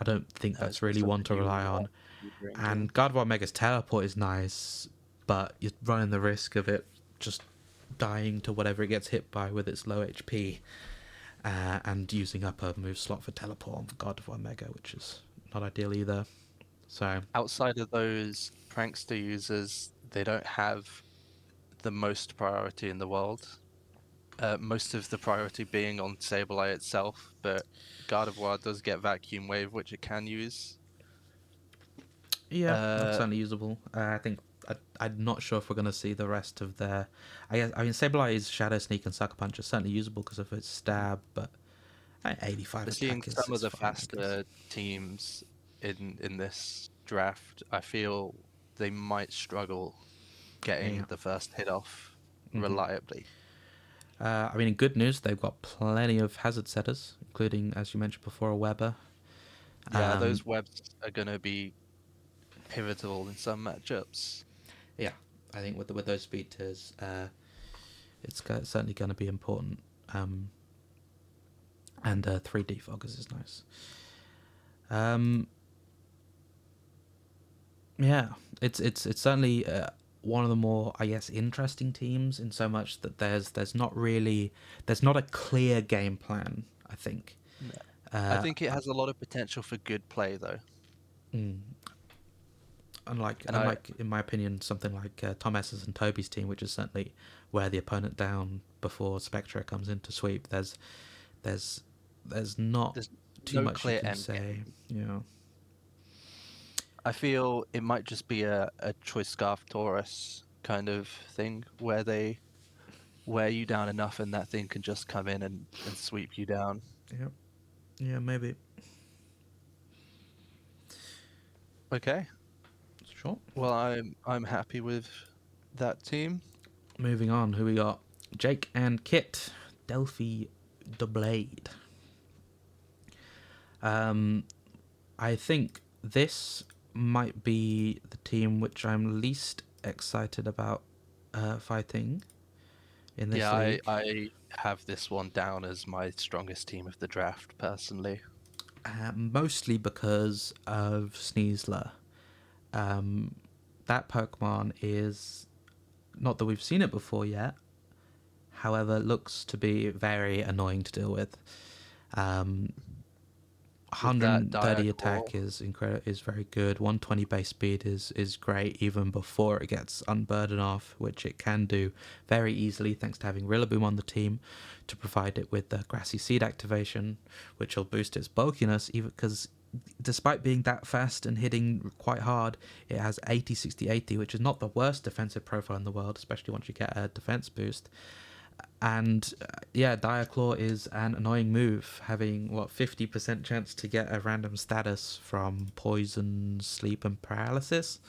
I don't think it's that's not really one something to you rely want on. to be bringing. And Gardevoir Mega's teleport is nice, but you're running the risk of it just dying to whatever it gets hit by with its low HP, and using up a move slot for teleport on Gardevoir Mega, which is not ideal either. So Outside of those prankster users, they don't have the most priority in the world. most of the priority being on Sableye itself, but Gardevoir does get Vacuum Wave, which it can use. Yeah, that's Uh, certainly usable. I think I'm not sure if we're going to see the rest of their. I mean, Sableye Shadow Sneak and Sucker Punch are certainly usable because of its stab, but 85 we're seeing attack some of is the fine, I guess. faster teams in this draft. I feel they might struggle getting Yeah. the first hit off hmm reliably. I mean, in good news, they've got plenty of hazard setters, including, as you mentioned before, a Weber. Yeah, Um, those webs are going to be pivotal in some matchups. yeah, I think with those speed tiers, certainly going to be important. Um, and 3D foggers is nice. Um, yeah, it's certainly one of the more, I guess, interesting teams in so much that there's not a clear game plan. I think. No. I Uh, think it has a lot of potential for good play though. mm, And unlike in my opinion, something like Thomas's and Toby's team, which is certainly wear the opponent down before Spectra comes in to sweep. There's there's not there's too no much you clear can end say. game. You know. I feel it might just be a choice scarf Taurus kind of thing where they wear you down enough and that thing can just come in and sweep you down. Yeah. Yeah. Maybe. Okay. Sure. Well, I'm happy with that team. Moving on, who we got? Jake and Kit, Delphi the Blade. Um, I think this might be the team which I'm least excited about fighting in this Yeah, league. I have this one down as my strongest team of the draft personally. Mostly because of Sneasler. Um, that Pokemon is not that we've seen it before yet. However, looks to be very annoying to deal with. Um, With that 130 dire claw, attack is very good. 120 base speed is great even before it gets unburdened off, which it can do very easily thanks to having Rillaboom on the team to provide it with the Grassy Seed activation, which will boost its bulkiness even because despite being that fast and hitting quite hard, it has 80 60 80, which is not the worst defensive profile in the world, especially once you get a defense boost. And yeah, Dire Claw is an annoying move, having 50% chance to get a random status from poison, sleep, and paralysis.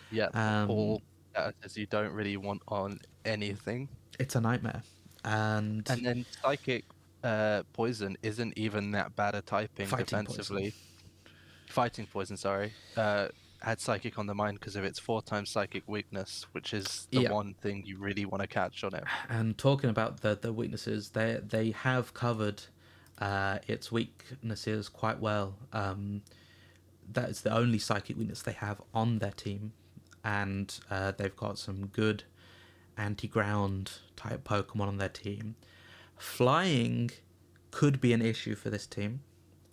yeah, Um, all as you don't really want on anything. it's a nightmare, and And then psychic poison isn't even that bad a typing fighting poison. defensively. Fighting poison, sorry. Had psychic on the mind because of its 4 times psychic weakness, which is the Yeah, one thing you really want to catch on it. and talking about the weaknesses, they have covered its weaknesses quite well. That is the only psychic weakness they have on their team, and they've got some good anti-ground type Pokemon on their team. Flying could be an issue for this team.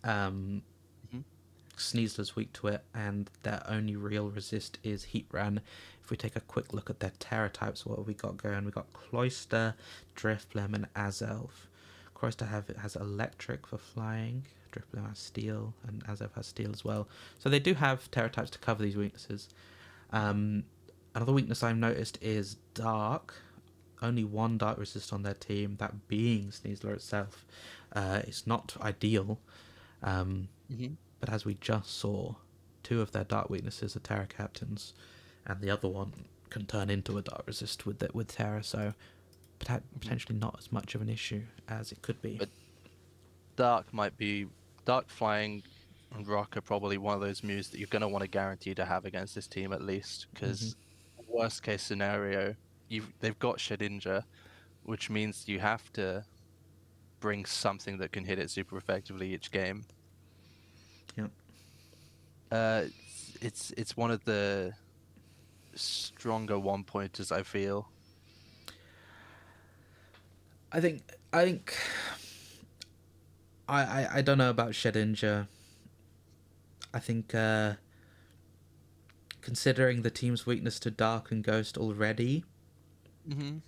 Um, Hmm. Sneasler's weak to it, and their only real resist is Heatran. If we take a quick look at their Terra types, what have we got going? We've got Cloyster, Drifblim, and Azelf. Cloyster has Electric for flying, Drifblim has Steel, and Azelf has Steel as well. So they do have Terra types to cover these weaknesses. Um, Another weakness I've noticed is Dark. Only one Dark resist on their team, that being Sneasler itself. It's not ideal. Um, Hmm. but as we just saw, two of their dark weaknesses are Terra Captains, and the other one can turn into a dark resist with Terra, so Hmm. potentially not as much of an issue as it could be. But Dark might be Dark Flying and Rock are probably one of those moves that you're going to want to guarantee to have against this team at least, hmm because worst case scenario, they've got Shedinja, which means you have to bring something that can hit it super effectively each game. Yeah, It's one of the stronger one pointers I feel. I think I don't know about Shedinja. I think considering the team's weakness to Dark and Ghost already, Hmm.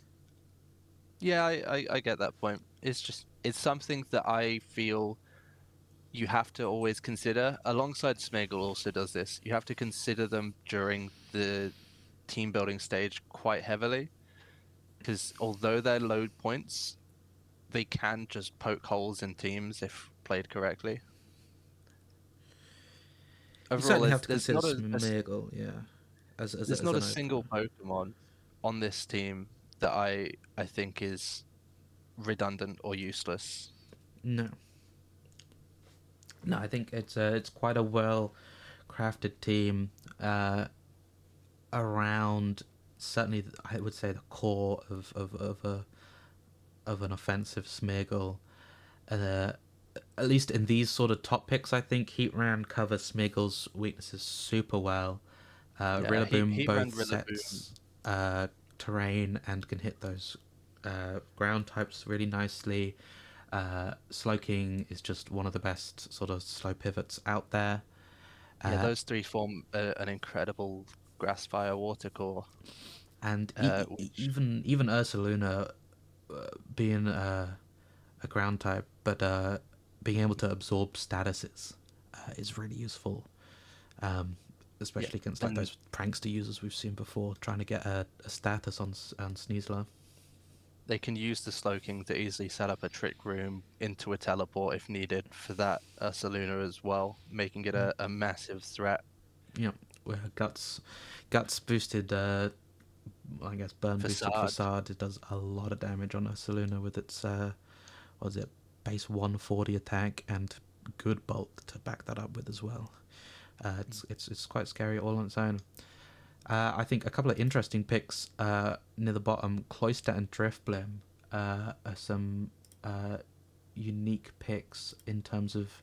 Yeah, I get that point. It's just it's something that I feel you have to always consider. Alongside Smeagol also does this. You have to consider them during the team building stage quite heavily because although they're low points, they can just poke holes in teams if played correctly. You Overall, certainly have to there's consider not Smeagol, yeah, there's as not a an single opener. Pokemon on this team that I think is redundant or useless. No, no, I think it's quite a well crafted team around certainly I would say the core of an offensive Smeagol. Uh, at least in these sort of top picks, I think Heatran covers Smeagol's weaknesses super well. Yeah, Rillaboom he ran both Rillaboom. sets terrain and can hit those ground types really nicely. Slowking is just one of the best sort of slow pivots out there. Yeah, Uh, those three form an incredible grass fire water core, and which even Ursaluna being a ground type, but being able to absorb statuses is really useful. Um, yeah, Especially against like and those prankster users we've seen before, trying to get a status on Sneasler. they can use the Slowking to easily set up a trick room into a teleport if needed for that Saluna as well, making it Mm. a massive threat. You know, where guts boosted, I guess burn boosted Facade. facade. It does a lot of damage on a Saluna with its what is it, base 140 attack and good bulk to back that up with as well. It's quite scary all on its own. I think a couple of interesting picks near the bottom, Cloister and Driftblim, are some uh, unique picks in terms of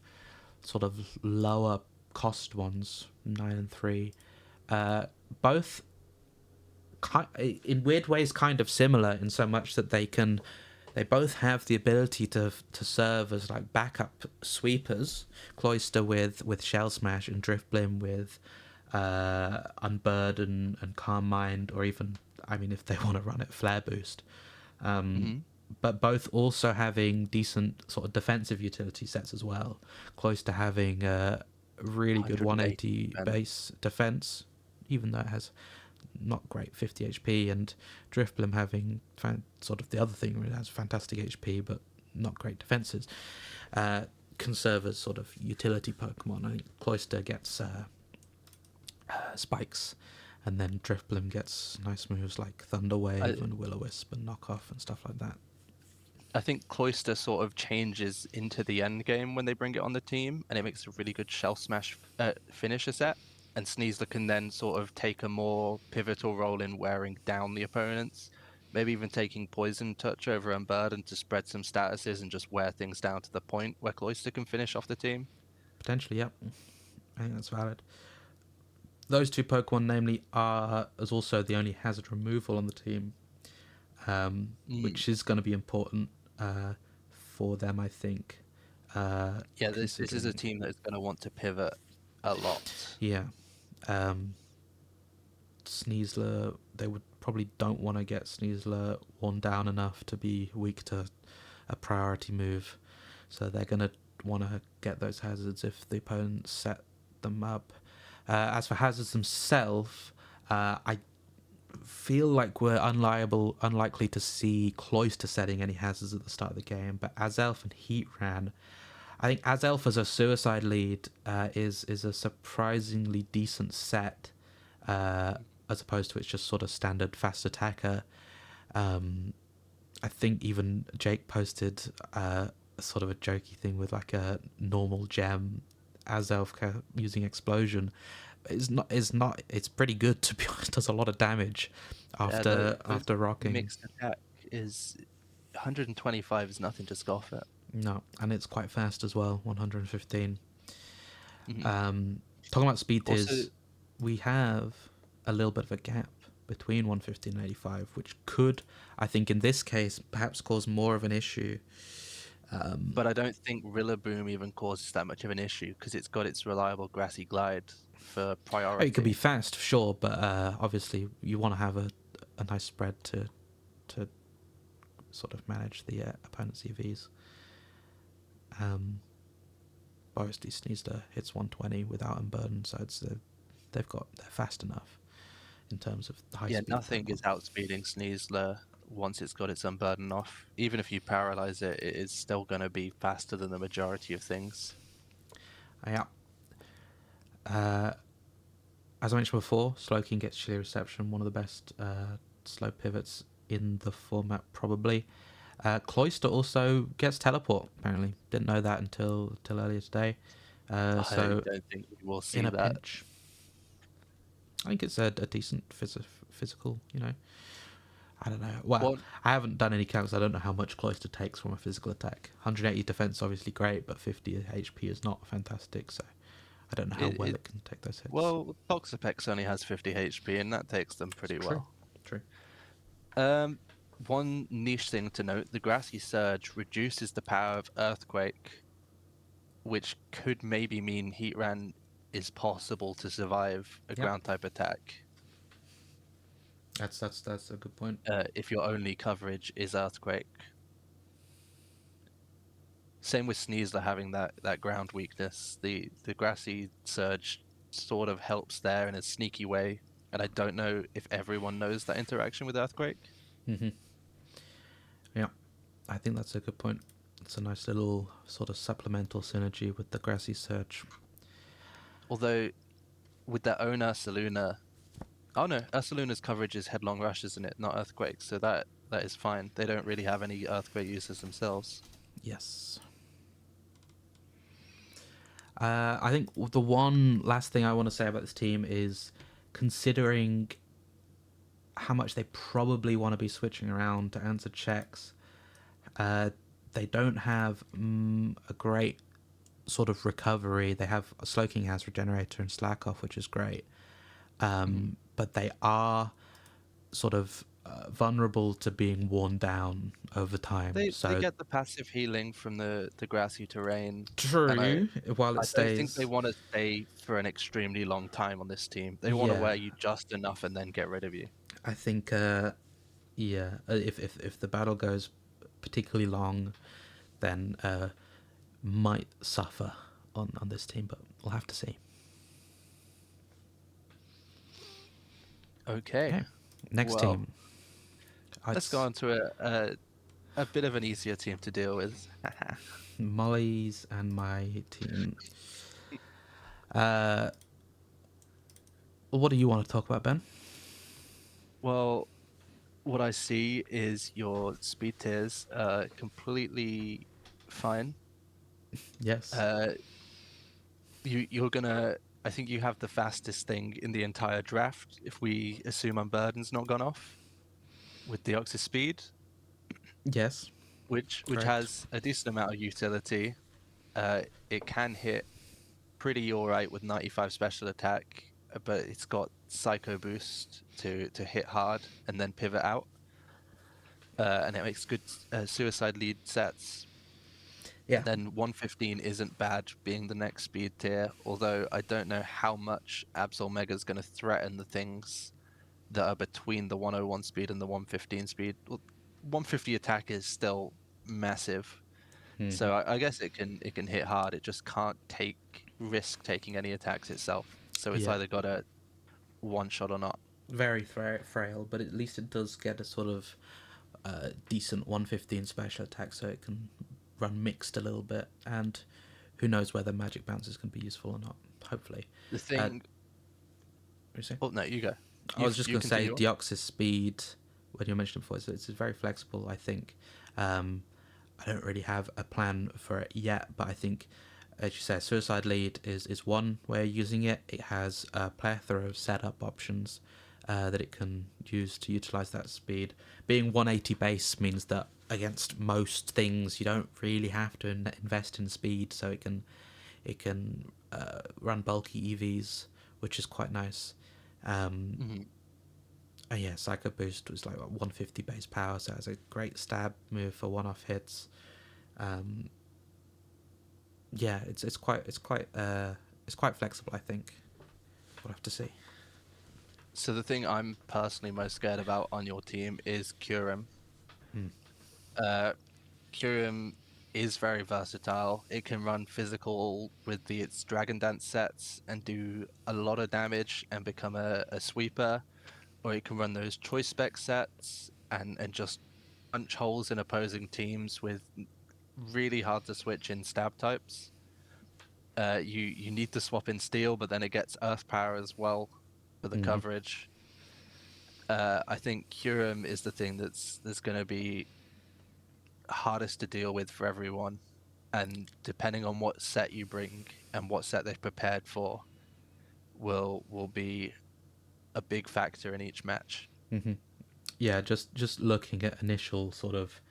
sort of lower cost ones, 9 and 3. Uh, Both in weird ways kind of similar in so much that they both have the ability to serve as like backup sweepers. Cloister with Shell Smash and Driftblim with Unbird and Calm Mind, or even I mean if they want to run it Flare Boost. Um, Hmm. but both also having decent sort of defensive utility sets as well. Close to having a really good 180 180 defense. base defense, even though it has not great 50 HP, and Driftblim having sort of the other thing where it has fantastic HP but not great defenses. Uh, Conserve as sort of utility Pokemon. I think Cloister gets spikes, and then Driftblim gets nice moves like Thunder I, Wave and Will-O-Wisp and Knockoff and stuff like that. I think Cloister sort of changes into the end game when they bring it on the team, and it makes a really good Shell Smash finisher set. And Sneasler can then sort of take a more pivotal role in wearing down the opponents, maybe even taking Poison Touch over Unburden to spread some statuses and just wear things down to the point where Cloister can finish off the team. Potentially, yep. I think that's valid. Those two Pokemon, namely, are as also the only hazard removal on the team, Mm. which is going to be important for them, I think. Yeah, this is a Considering, team that is going to want to pivot a lot. yeah, um, Sneasler, they would probably don't want to get Sneasler worn down enough to be weak to a priority move, so they're going to want to get those hazards if the opponent set them up. As for hazards themselves, I feel like we're unlikely to see Cloister setting any hazards at the start of the game, but Azelf and Heatran, I think Azelf as a suicide lead is a surprisingly decent set, uh, as opposed to its just sort of standard fast attacker. Um, I think even Jake posted sort of a jokey thing with like a normal gem Azelf using explosion. It's pretty good to be honest. Does a lot of damage Yeah, those after rocking. mixed attack is 125 is nothing to scoff at. No, and it's quite fast as well, 115. Hmm. Um, Talking about speed Also, tiers, we have a little bit of a gap between 115 and 85, which could, I think, in this case, perhaps cause more of an issue. but I don't think Rillaboom even causes that much of an issue because it's got its reliable grassy glide for Oh, it could be priority. fast, sure, but obviously you want to have a nice spread to sort of manage the opponent's EVs. Obviously, Sneasler hits 120 without unburden, so they're fast enough in terms of the high Yeah, speed nothing is Pokemon. outspeeding Sneasler once it's got its unburden off. Even if you paralyze it, it is still going to be faster than the majority of things. Yeah. Uh, as I mentioned before, Slowking gets chilly reception, one of the best slow pivots in the format, probably. Cloyster also gets teleport, apparently. Didn't know that until earlier today. I So, don't think we will in see a that. pinch, I think it's a decent physical, I don't know. Well, Well, I haven't done any counts. I don't know how much Cloyster takes from a physical attack. 180 defense, obviously great, but 50 HP is not fantastic, so I don't know how well it it can take those hits. well, Toxapex only has 50 HP, and that takes them pretty True, well. true. Um, One niche thing to note: the Grassy Surge reduces the power of Earthquake, which could maybe mean Heatran is possible to survive a Yep, ground type attack that's a good point. if your only coverage is Earthquake. Same with Sneasler having that ground weakness. The Grassy Surge sort of helps there in a sneaky way, and I don't know if everyone knows that interaction with Earthquake. Hmm. Yeah, I think that's a good point. It's a nice little sort of supplemental synergy with the Grassy Surge. Although with their own Ursaluna, oh no, Ursaluna's coverage is Headlong Rush, isn't it? Not Earthquake, so that is fine. They don't really have any Earthquake uses themselves. Yes. I think the one last thing I want to say about this team is considering how much they probably want to be switching around to answer checks. Uh, they don't have a great sort of recovery. They have Slowking has Regenerator and Slack Off, which is great. Mhm. But they are sort of vulnerable to being worn down over time. They So get the passive healing from the grassy terrain, and true, while it I don't think they stays, want to stay for an extremely long time on this team. They want to yeah, wear you just enough and then get rid of you. I think, yeah, if the battle goes particularly long, then might suffer on this team, but we'll have to see. Okay, Okay, next well, team. let's go It's on to a bit of an easier team to deal with. Molly's and my team. Uh, what do you want to talk about, Ben? Well, what I see is your speed tiers completely fine. Yes. Uh, you're gonna. I think you have the fastest thing in the entire draft if we assume Unburden's not gone off with Deoxys speed, Yes. which Correct. has a decent amount of utility. It can hit pretty alright with 95 special attack, but it's got Psycho Boost to hit hard and then pivot out, and it makes good suicide lead sets. Yeah. And then 115 isn't bad being the next speed tier, although I don't know how much Absol Mega is going to threaten the things that are between the 101 speed and the 115 speed. Well, 150 attack is still massive, Hmm. so I guess it can hit hard. It just can't take risk taking any attacks itself. So it's Yeah. either got a one shot or not. Very frail, but at least it does get a sort of decent 115 special attack, so it can run mixed a little bit. And who knows whether magic bounces can be useful or not? Hopefully. The Uh, thing. what you say? Oh no, you go. I You was just you going to say continue on. Deoxys speed. When you mentioned it before, it's very flexible. I think. I don't really have a plan for it yet, but I think, as you say, Suicide Lead is one way of using it. It has a plethora of setup options that it can use to utilize that speed. Being 180 base means that against most things, you don't really have to invest in speed, so it can run bulky EVs, which is quite nice. Um, Mhm. and yeah, Psycho Boost was like 150 base power, so it's a great stab move for one-off hits. Um, yeah, it's quite flexible. I think we'll have to see. So the thing I'm personally most scared about on your team is Curum. Hmm. Uh, Curium is very versatile. It can run physical with its Dragon Dance sets and do a lot of damage and become a sweeper, or it can run those choice spec sets and just punch holes in opposing teams with really hard to switch in stab types. You need to swap in steel, but then it gets earth power as well for the Hmm. coverage. I think Curium is the thing that's going to be hardest to deal with for everyone, and depending on what set you bring and what set they've prepared for, will be a big factor in each match. Hmm. Yeah, just looking at initial sort of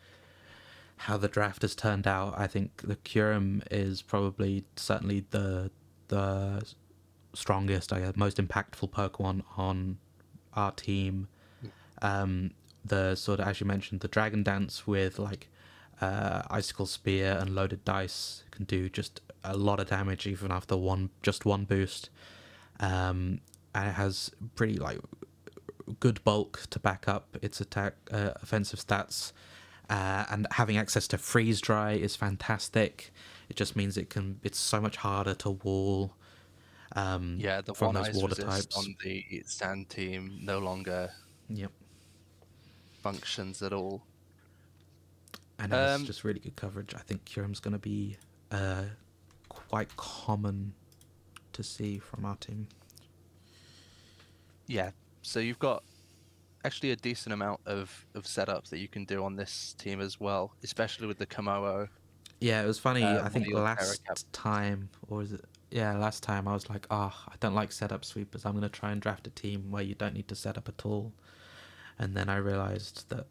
how the draft has turned out, I think the Curum is probably certainly the strongest, I guess, most impactful Pokemon on our team. Um, the sort of, as you mentioned, the Dragon Dance with like Icicle Spear and Loaded Dice can do just a lot of damage even after one boost. And it has pretty like good bulk to back up its attack offensive stats. And having access to freeze dry is fantastic. It just means it's so much harder to wall Yeah, the from one those ice water resist types. on the sand team no longer Yep. functions at all. And it has Um, just really good coverage. I think Curum's going to be uh, quite common to see from our team. yeah, so you've got actually a decent amount of setup that you can do on this team as well, especially with the Komodo, Yeah, it was funny. I one of think your Terra cap. last time, or was it? Yeah, last time I was like, oh, I don't like setup sweepers. I'm going to try and draft a team where you don't need to set up at all. And then I realized that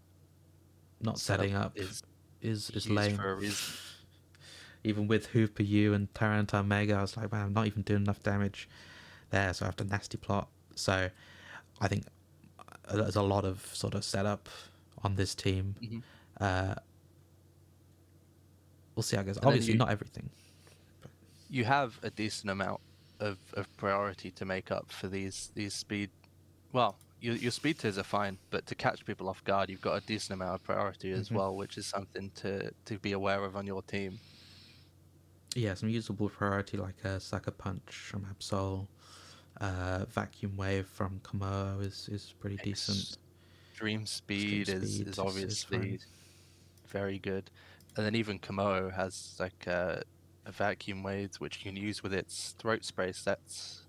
not Setup setting up is is used lame. for a reason. Even with Hooper U and Tyranitar Mega, I was like, man, I'm not even doing enough damage there, so I have to nasty plot. So I think there's a lot of sort of setup on this team. Hmm. Uh, we'll see how it goes. And then Obviously, not everything. you have a decent amount of priority to make up for these speed. Well, your speed tiers are fine, but to catch people off guard, you've got a decent amount of priority as Hmm. well, which is something to be aware of on your team. Yeah, some usable priority like a Sucker Punch from Absol, Vacuum Wave from Komodo is pretty decent. Extreme Extreme speed is Speed is fine. obviously very good, and then even Komodo has like a vacuum wave which you can use with its throat spray sets.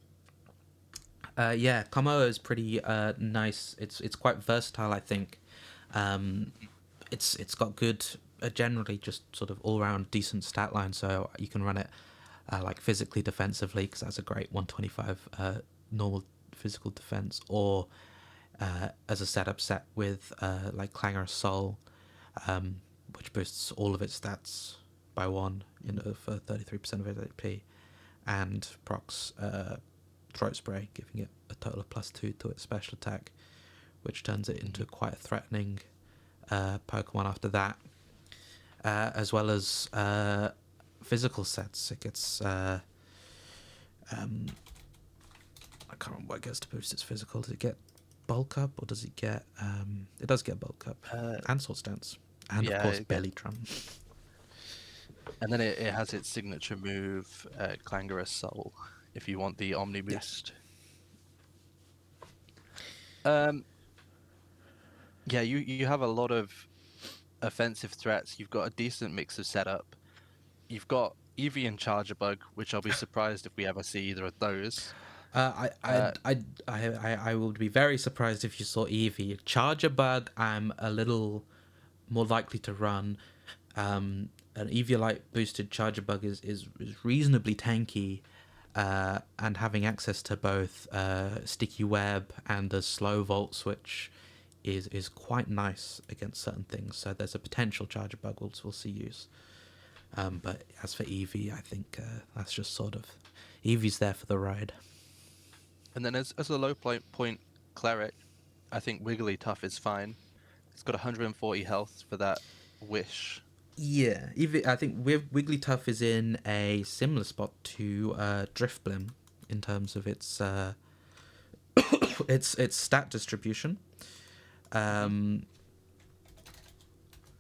Yeah, Komodo is pretty nice. It's quite versatile, I think. Um, it's got good, generally just sort of all round decent stat line. So you can run it like physically defensively because that's a great 125 normal physical defense, or as a setup set with like Clangor Soul, which boosts all of its stats by one for 33% of its AP, and procs Throat Spray, giving it a total of +2 to its special attack, which turns it into quite a threatening Pokemon after that. As well as physical sets. It gets um, I can't remember what it gets to boost its physical. Does it get bulk up or does it get? It does get bulk up Uh, and sword stance, and of yeah, course it gets, belly drum. and then it has its signature move, Clangorous Soul, if you want the Omni Yes. boost. Um, yeah, you have a lot of offensive threats. You've got a decent mix of setup. You've got Eevee and Charger Bug, which I'll be surprised if we ever see either of those. Uh, I would be very surprised if you saw Eevee. Charger Bug, I'm a little more likely to run. An Eviolite boosted Charger Bug is reasonably tanky, and having access to both Sticky Web and a slow Volt Switch is quite nice against certain things. So there's a potential Charger Bug we'll see use. But as for Eevee, I think that's just sort of Eevee's there for the ride. and then as a low point cleric, I think Wigglytuff is fine. It's got 140 health for that wish. Yeah, Eevee, I think Wigglytuff is in a similar spot to Drifblim in terms of its stat distribution. Hmm. Um,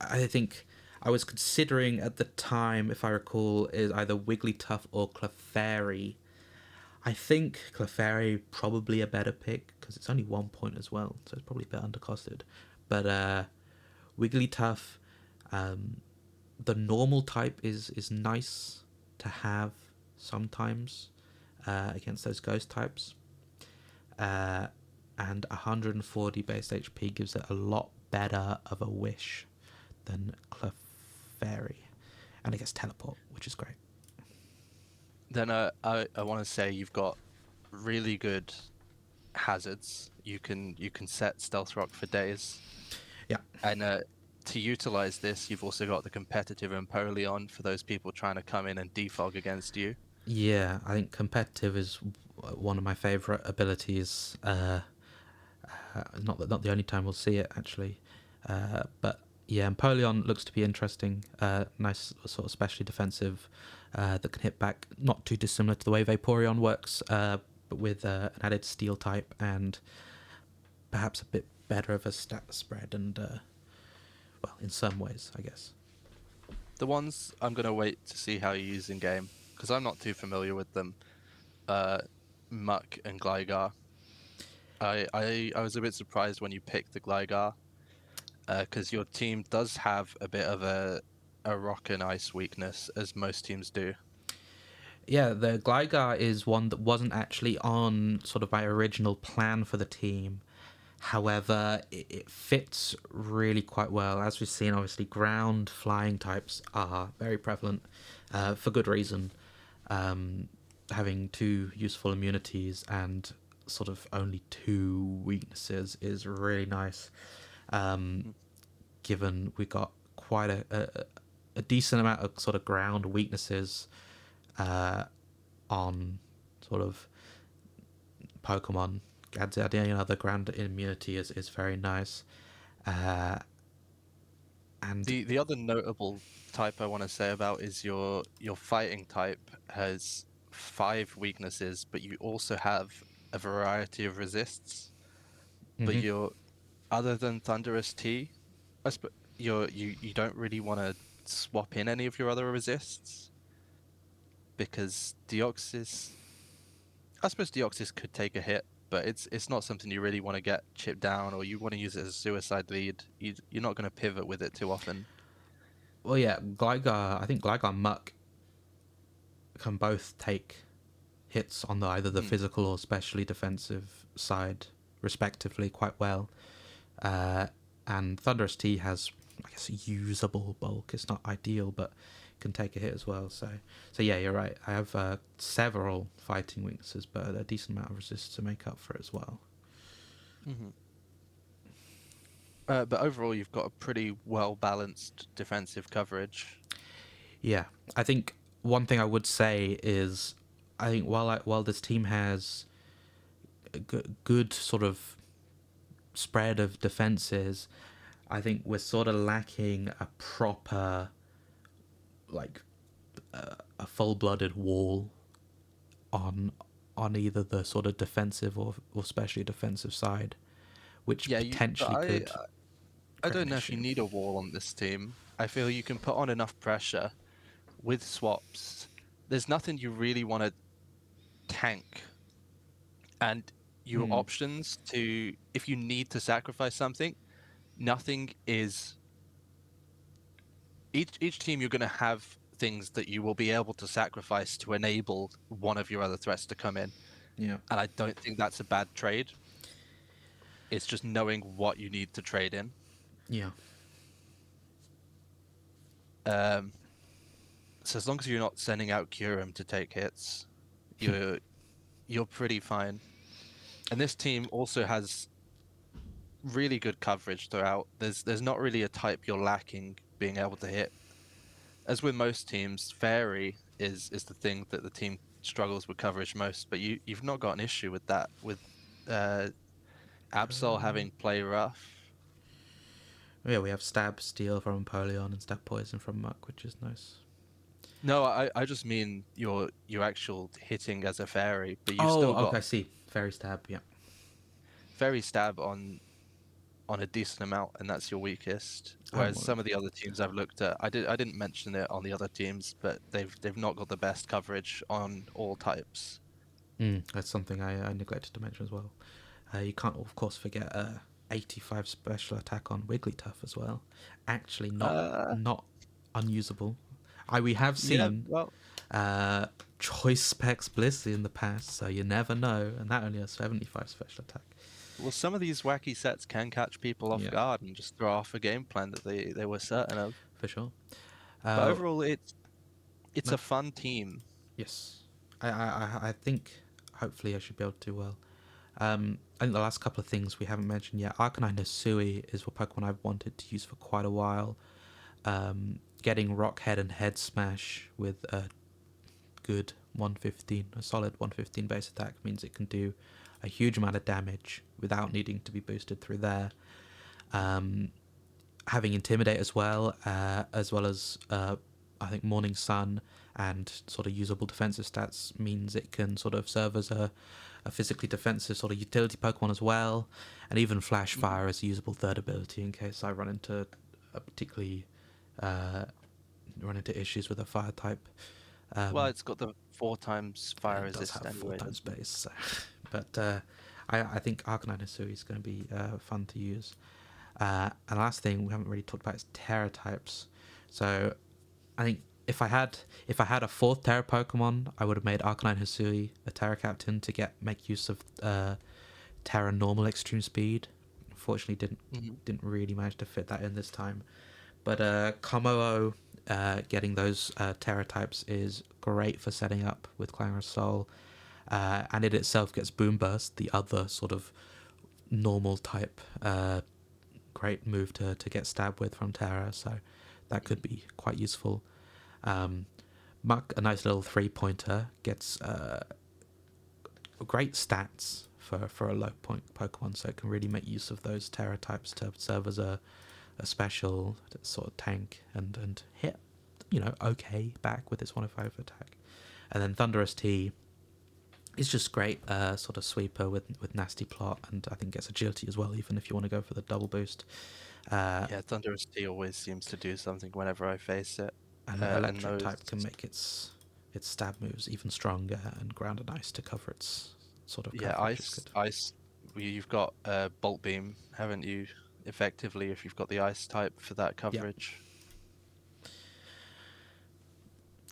I think I was considering at the time, if I recall, is either Wigglytuff or Clefairy. I think Clefairy probably a better pick because it's only 1 point as well, so it's probably a bit undercosted. But Wigglytuff, um, the normal type is nice to have sometimes against those ghost types. Uh, and 140 base HP gives it a lot better of a wish than Clefairy. And it gets teleport, which is great. Then I want to say you've got really good hazards. You can set Stealth Rock for days, Yeah. and to utilize this, you've also got the competitive Empoleon for those people trying to come in and defog against you. Yeah, I think competitive is one of my favorite abilities. Not the only time we'll see it actually, but yeah, Empoleon looks to be interesting. Nice sort of specially defensive that can hit back, not too dissimilar to the way Vaporeon works, but with an added steel type and perhaps a bit better of a stat spread and well, in some ways, I guess. The ones I'm gonna wait to see how you use in game because I'm not too familiar with them. Uh, Muck and Gligar. I was a bit surprised when you picked the Gligar because your team does have a bit of a rock and ice weakness, as most teams do. Yeah, the Gligar is one that wasn't actually on sort of my original plan for the team. However, it fits really quite well. As we've seen, obviously, ground flying types are very prevalent for good reason. Um, Having two useful immunities and sort of only two weaknesses is really nice, um, Mm. given we got quite a decent amount of sort of ground weaknesses uh, on sort of Pokemon. Adding another ground immunity is very nice. Uh, and The other notable type I want to say about is your fighting type has five weaknesses, but you also have a variety of resists. But mhm, you're other than Thunderous T, you don't really want to swap in any of your other resists because Deoxys. I suppose Deoxys could take a hit, but it's not something you really want to get chipped down or you want to use it as a suicide lead. You're not going to pivot with it too often. well, yeah, Gligar. I think Gligar Muck can both take hits on either the Hmm. physical or specially defensive side, respectively, quite well. Uh, and Thunderous T has, I guess, usable bulk. It's not ideal, but can take a hit as well. So yeah, you're right. I have several fighting weaknesses, but a decent amount of resist to make up for it as well. Hmm. But overall, you've got a pretty well balanced defensive coverage. Yeah, I think one thing I would say is, I think while this team has a good sort of spread of defenses, I think we're sort of lacking a proper like a full-blooded wall on either the sort of defensive or especially defensive side, which Yeah, but potentially could I create don't an know if you issue. need a wall on this team. I feel you can put on enough pressure with swaps. There's nothing you really want to tank, and your Hmm. options to if you need to sacrifice something, nothing is each team you're going to have things that you will be able to sacrifice to enable one of your other threats to come in. Yeah. And I don't think that's a bad trade. It's just knowing what you need to trade in. Yeah. Um, so as long as you're not sending out Kyurem to take hits, you're you're pretty fine. And this team also has really good coverage throughout. There's not really a type you're lacking being able to hit. As with most teams, Fairy is the thing that the team struggles with coverage most, but you've not got an issue with that with uh Absol having play rough. Yeah, we have stab steel from Empoleon and stab poison from Muck, which is nice. No, I just mean your actual hitting as a fairy, but you've Oh, still okay, got I see. Fairy stab, yeah. fairy stab on. on a decent amount, and that's your weakest. Oh, Whereas some of the other teams I've looked at, I didn't mention it on the other teams, but they've not got the best coverage on all types. that's something I neglected to mention as well. You can't, of course, forget 85 special attack on Wigglytuff as well. Actually, Uh, not unusable. We have yeah, seen well, uh, Choice Specs Blissey in the past, so you never know, and that only has 75 special attack. some of these wacky sets can catch people off Yeah, guard and just throw off a game plan that they were certain of. for sure. But Uh, overall, it's no, a fun team. yes, I think hopefully I should be able to do well. I think the last couple of things we haven't mentioned yet. Arcanine Hisui is a Pokemon I've wanted to use for quite a while. Getting Rock Head and Head Smash with a good 115, a solid 115 base attack means it can do a huge amount of damage without needing to be boosted through there. Um, Having Intimidate as well as I think Morning Sun and sort of usable defensive stats means it can sort of serve as a physically defensive sort of utility Pokemon as well, and even Flash Mhm. Fire as a usable third ability in case I run into a particularly uh, run into issues with a fire type. Well, Um, it's got the 4 times fire it does resist have four anyway, times doesn't it? base, so. But I think Arcanine Hisui is going to be fun to use. And last thing we haven't really talked about is Terra types. So I think if I had a fourth Terra Pokemon, I would have made Arcanine Hisui a Terra Captain to make use of Terra Normal Extreme Speed. Unfortunately, Hmm. didn't really manage to fit that in this time. But Kommo getting those Terra types is great for setting up with Clangorous Soul, and it itself gets Boom Burst, the other sort of normal type great move to get stabbed with from Terra, so that could be quite useful. Um, Muck, a nice little 3-pointer, gets great stats for a low point Pokemon, so it can really make use of those Terra types to serve as a special sort of tank and hit, okay back with its 105 attack. And then Thunderous T is just great, sort of sweeper with nasty plot, and I think gets agility as well, even if you want to go for the double boost. Uh, Yeah, Thunderous Tea always seems to do something whenever I face it. and And electric those, type can make its stab moves even stronger, and ground and ice to cover its sort of yeah, coverage is good. you've got Bolt Beam, haven't you? Effectively, if you've got the ice type for that Yeah. coverage.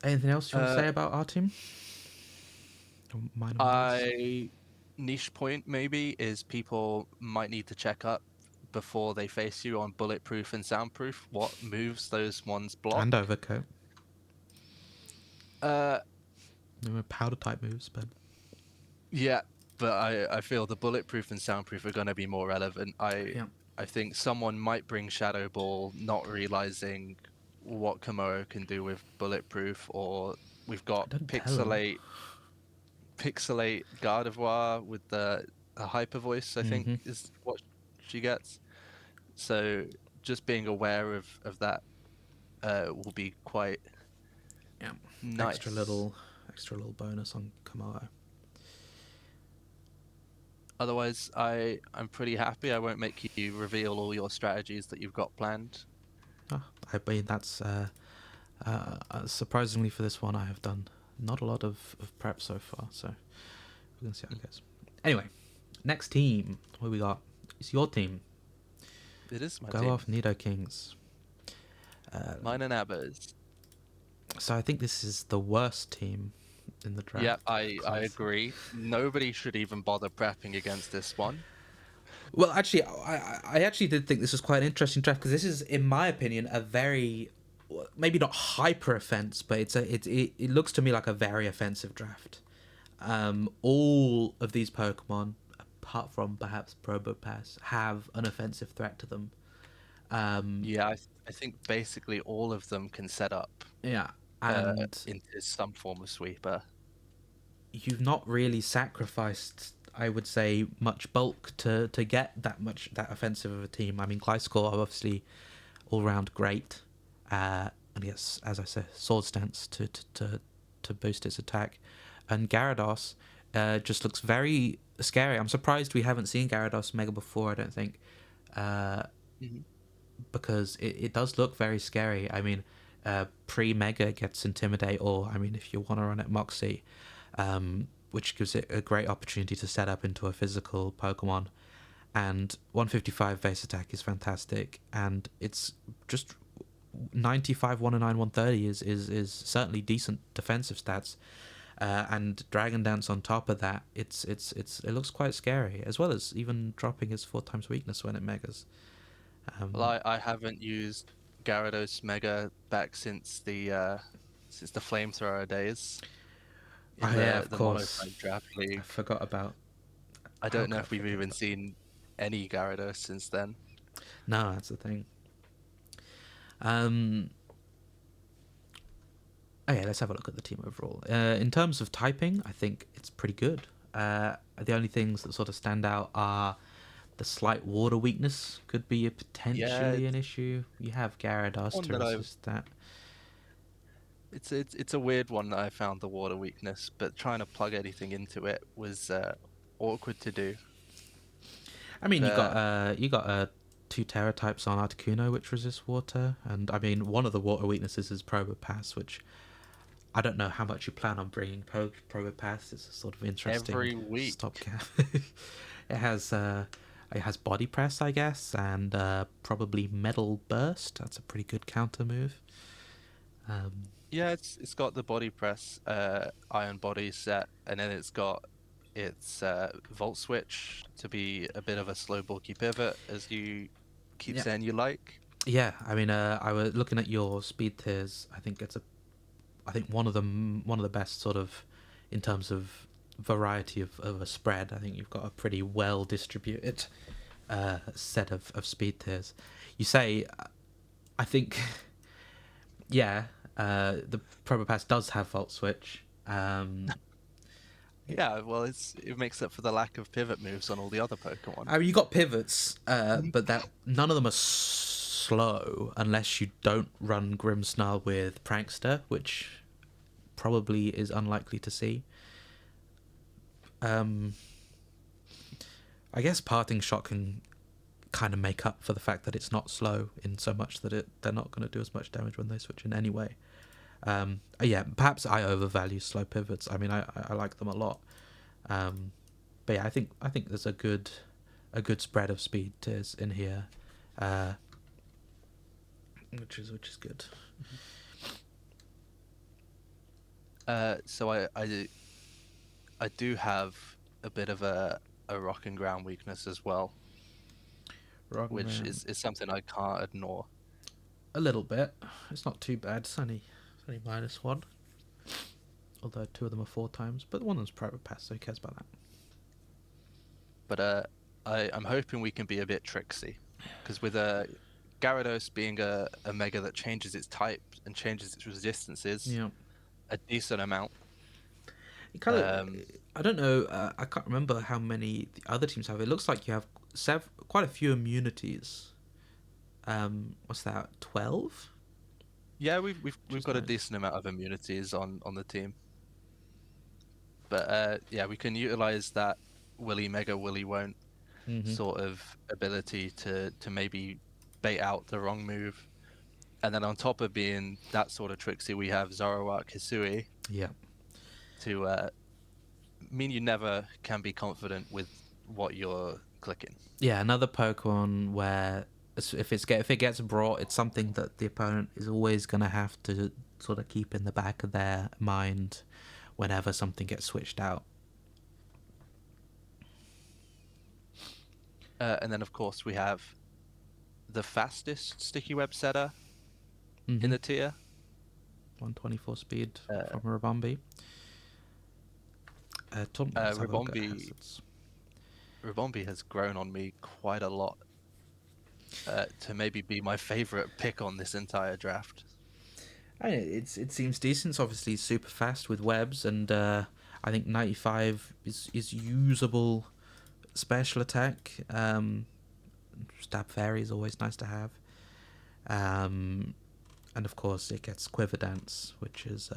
Anything else you want to Uh, say about our team? Or mine on yours? I niche point maybe is people might need to check up before they face you on bulletproof and soundproof what moves those ones block. And overcoat. Uh, Powder type moves, but yeah, but I feel the bulletproof and soundproof are going to be more relevant. yeah, I think someone might bring Shadow Ball, not realizing what Komodo can do with bulletproof, or we've got don't tell them. Pixelate Gardevoir with the a hyper voice, I think Mm-hmm. is what she gets. So just being aware of that will be quite Yeah, nice. extra little bonus on Kamara. Otherwise, I'm pretty happy. I won't make you reveal all your strategies that you've got planned. Oh, I mean that's surprisingly for this one, I have done not a lot of prep so far, so we're gonna see how it goes. Anyway, next team. What we got? It's your team. It is my Go team. off, Nido Kings. Mine and Abba's. So I think this is the worst team in the Yeah, draft I because, agree. Nobody should even bother prepping against this one. well, actually, I actually did think this was quite an interesting draft because this is, in my opinion, a very, maybe not hyper offense, but it looks to me like a very offensive draft. All of these Pokemon, apart from perhaps Probopass, have an offensive threat to them. Um, Yeah, I think basically all of them can set up yeah, uh, and into some form of sweeper. you've not really sacrificed, I would say, much bulk to get that offensive of a team. I mean, Gliscor obviously all round great, and yes, as I said, Sword Stance to boost its attack, and Gyarados just looks very scary. I'm surprised we haven't seen Gyarados Mega before. I don't think. Mhm. because it does look very scary. I mean, pre Mega gets Intimidate, or I mean, if you want to run it Moxie, which gives it a great opportunity to set up into a physical Pokemon. And 155 base attack is fantastic, and it's just 95, 109, 130 is certainly decent defensive stats. And Dragon Dance on top of that, it looks quite scary, as well as even dropping his 4 times weakness when it megas. Well, Um, I haven't used Gyarados Mega back since the flamethrower days in oh yeah, the of course. monotype draft I league. forgot about. I How don't know could I if we've forget even about? seen any Gyarados since then. No, that's the thing. Um, okay, let's have a look at the team overall. In terms of typing, I think it's pretty good. The only things that sort of stand out are the slight water weakness could be Yeah, potentially an issue. You have Gyarados one to that I've resist that. it's a weird one that I found the water weakness, but trying to plug anything into it was awkward to do. I mean, But you got 2 Terra types on Articuno which resist water, and I mean one of the water weaknesses is Probopass, which I don't know how much you plan on bringing Probopass. It's a sort of interesting every week, stopgap. it has uh, it has Body Press, I guess, and probably Metal Burst. That's a pretty good counter move. Um, yeah, it's got the body press, iron body set, and then it's got its volt switch to be a bit of a slow bulky pivot, as you keep yeah, saying you like. yeah. I mean, I was looking at your speed tiers. I think one of the best sort of in terms of variety of a spread. I think you've got a pretty well distributed set of speed tiers. You say, I think, yeah, the Probopass does have Volt Switch. Yeah, well, it makes up for the lack of pivot moves on all the other Pokemon. I mean, you got pivots, Mhm. but that none of them are slow unless you don't run Grimmsnarl with Prankster, which probably is unlikely to see. Um, I guess Parting Shot can kind of make up for the fact that it's not slow in so much that they're not going to do as much damage when they switch in anyway. Yeah, perhaps I overvalue slow pivots. I mean, I like them a lot. Um, but yeah, I think there's a good spread of speed tiers in here, uh, which is good. So I do have a bit of a rock and ground weakness as well, Rock which around is something I can't ignore. a little bit. It's not too bad. It's only -1. Although 2 of them are 4 times, but one of them's private pass, so who cares about that? But I'm hoping we can be a bit tricksy, because with Gyarados being a mega that changes its type and changes its resistances Yeah. a decent amount. It kind of, Um, I don't know. I can't remember how many the other teams have. It looks like you have quite a few immunities. What's that? 12, yeah, which we've is got a nice. decent amount of immunities on the team, but yeah, we can utilize that Willy Mega Willy won't Mm-hmm. sort of ability to maybe bait out the wrong move. And then on top of being that sort of tricksy, we have Zoroark Hisui Yeah. to mean you never can be confident with what you're clicking. Yeah. Another Pokemon where if it gets brought, it's something that the opponent is always gonna have to sort of keep in the back of their mind whenever something gets switched out. And then, of course, we have the fastest sticky web setter in Mm-hmm. the tier. 124 speed Uh, from Rabombi. Let's have a look at Ribombi hazards. Ribombi has grown on me quite a lot to maybe be my favorite pick on this entire draft. It seems decent. It's obviously super fast with webs, and I think 95 is usable special attack. Stab Fairy is always nice to have. Um, and of course, it gets Quiver Dance, which is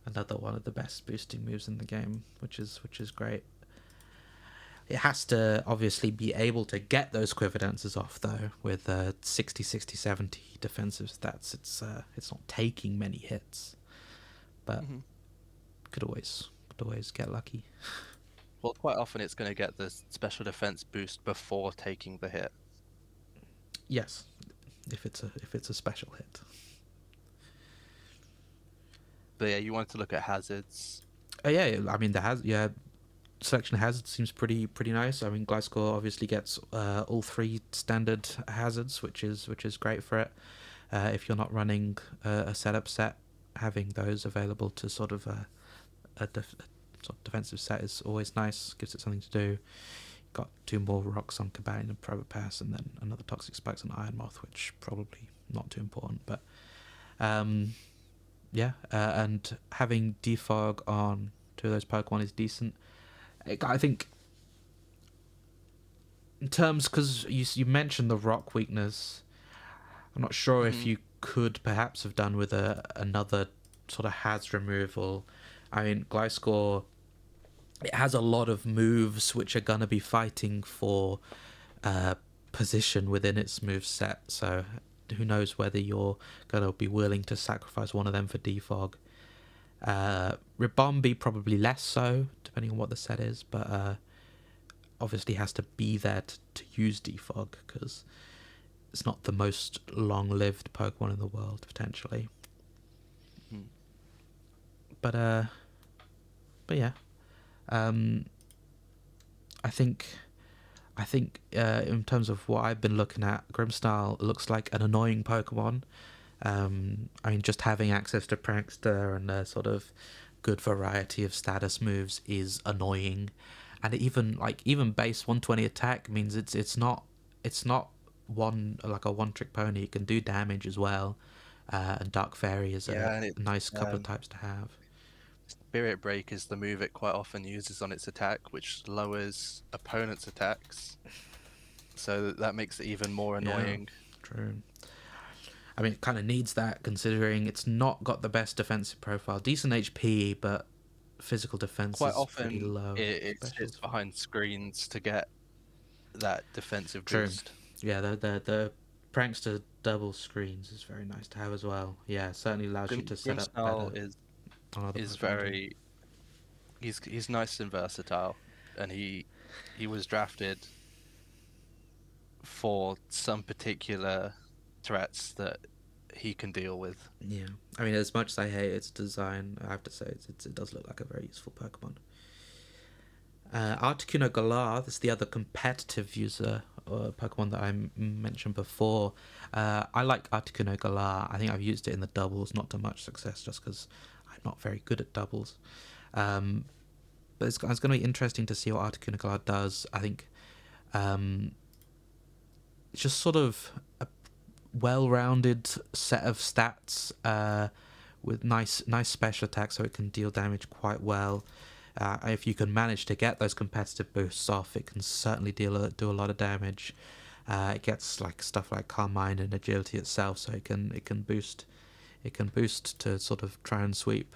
another one of the best boosting moves in the game, which is great. It has to obviously be able to get those quiver dancers off though. With 60, 60, 70 defensive stats, it's not taking many hits, but Hmm. could always get lucky. Well, quite often it's going to get the special defense boost before taking the hit. Yes, if it's a special hit. But yeah, you wanted to look at hazards. Yeah, I mean selection of hazards seems pretty nice. I mean, Gliscor obviously gets all three standard hazards, which is great for it. If you're not running a setup set, having those available to sort of a sort of defensive set is always nice. Gives it something to do. Got two more rocks on Cabane and Probopass, and then another Toxic Spikes on Iron Moth, which probably not too important, but um, yeah. And having Defog on two of those Pokemon is decent. I think in terms, because you mentioned the rock weakness, I'm not sure if Hmm. you could perhaps have done with another sort of Haz removal. I mean, Gliscor, it has a lot of moves which are gonna be fighting for uh, position within its move set. So who knows whether you're gonna be willing to sacrifice one of them for Defog. Ribombi probably less so, depending on what the set is, but obviously has to be there to use Defog because it's not the most long-lived Pokemon in the world potentially. Hmm. But yeah, um, I think in terms of what I've been looking at, Grimmstyle looks like an annoying Pokemon. I mean, just having access to Prankster and a sort of good variety of status moves is annoying, and even base 120 attack means it's not one trick pony. It can do damage as well, and Dark Fairy is a Yeah, and nice couple of um, types to have. Spirit Break is the move it quite often uses on its attack, which lowers opponents' attacks. So that makes it even more Yeah, annoying. true. I mean, it kind of needs that considering it's not got the best defensive profile. Decent HP, but physical defense Quite is pretty often low. it sits Specials. behind screens to get that defensive True. boost. Yeah, the prankster double screens is very nice to have as well. Yeah, certainly allows you to set up Grimstyle better on other is Pokemon too. very he's nice and versatile, and he was drafted for some particular threats that he can deal with. Yeah, I mean, as much as I hate its design, I have to say it does look like a very useful Pokemon. Articuno Galar, this is the other competitive user Pokemon that I mentioned before. I like Articuno Galar. I think I've used it in the doubles, not to much success, just because I'm not very good at doubles. Um, but it's going to be interesting to see what Articuno Galar does. I think um, it's just sort of a well-rounded set of stats with nice special attacks, so it can deal damage quite well. If you can manage to get those competitive boosts off, it can certainly do a lot of damage. It gets like stuff like Calm Mind and Agility itself, so it can boost to sort of try and sweep.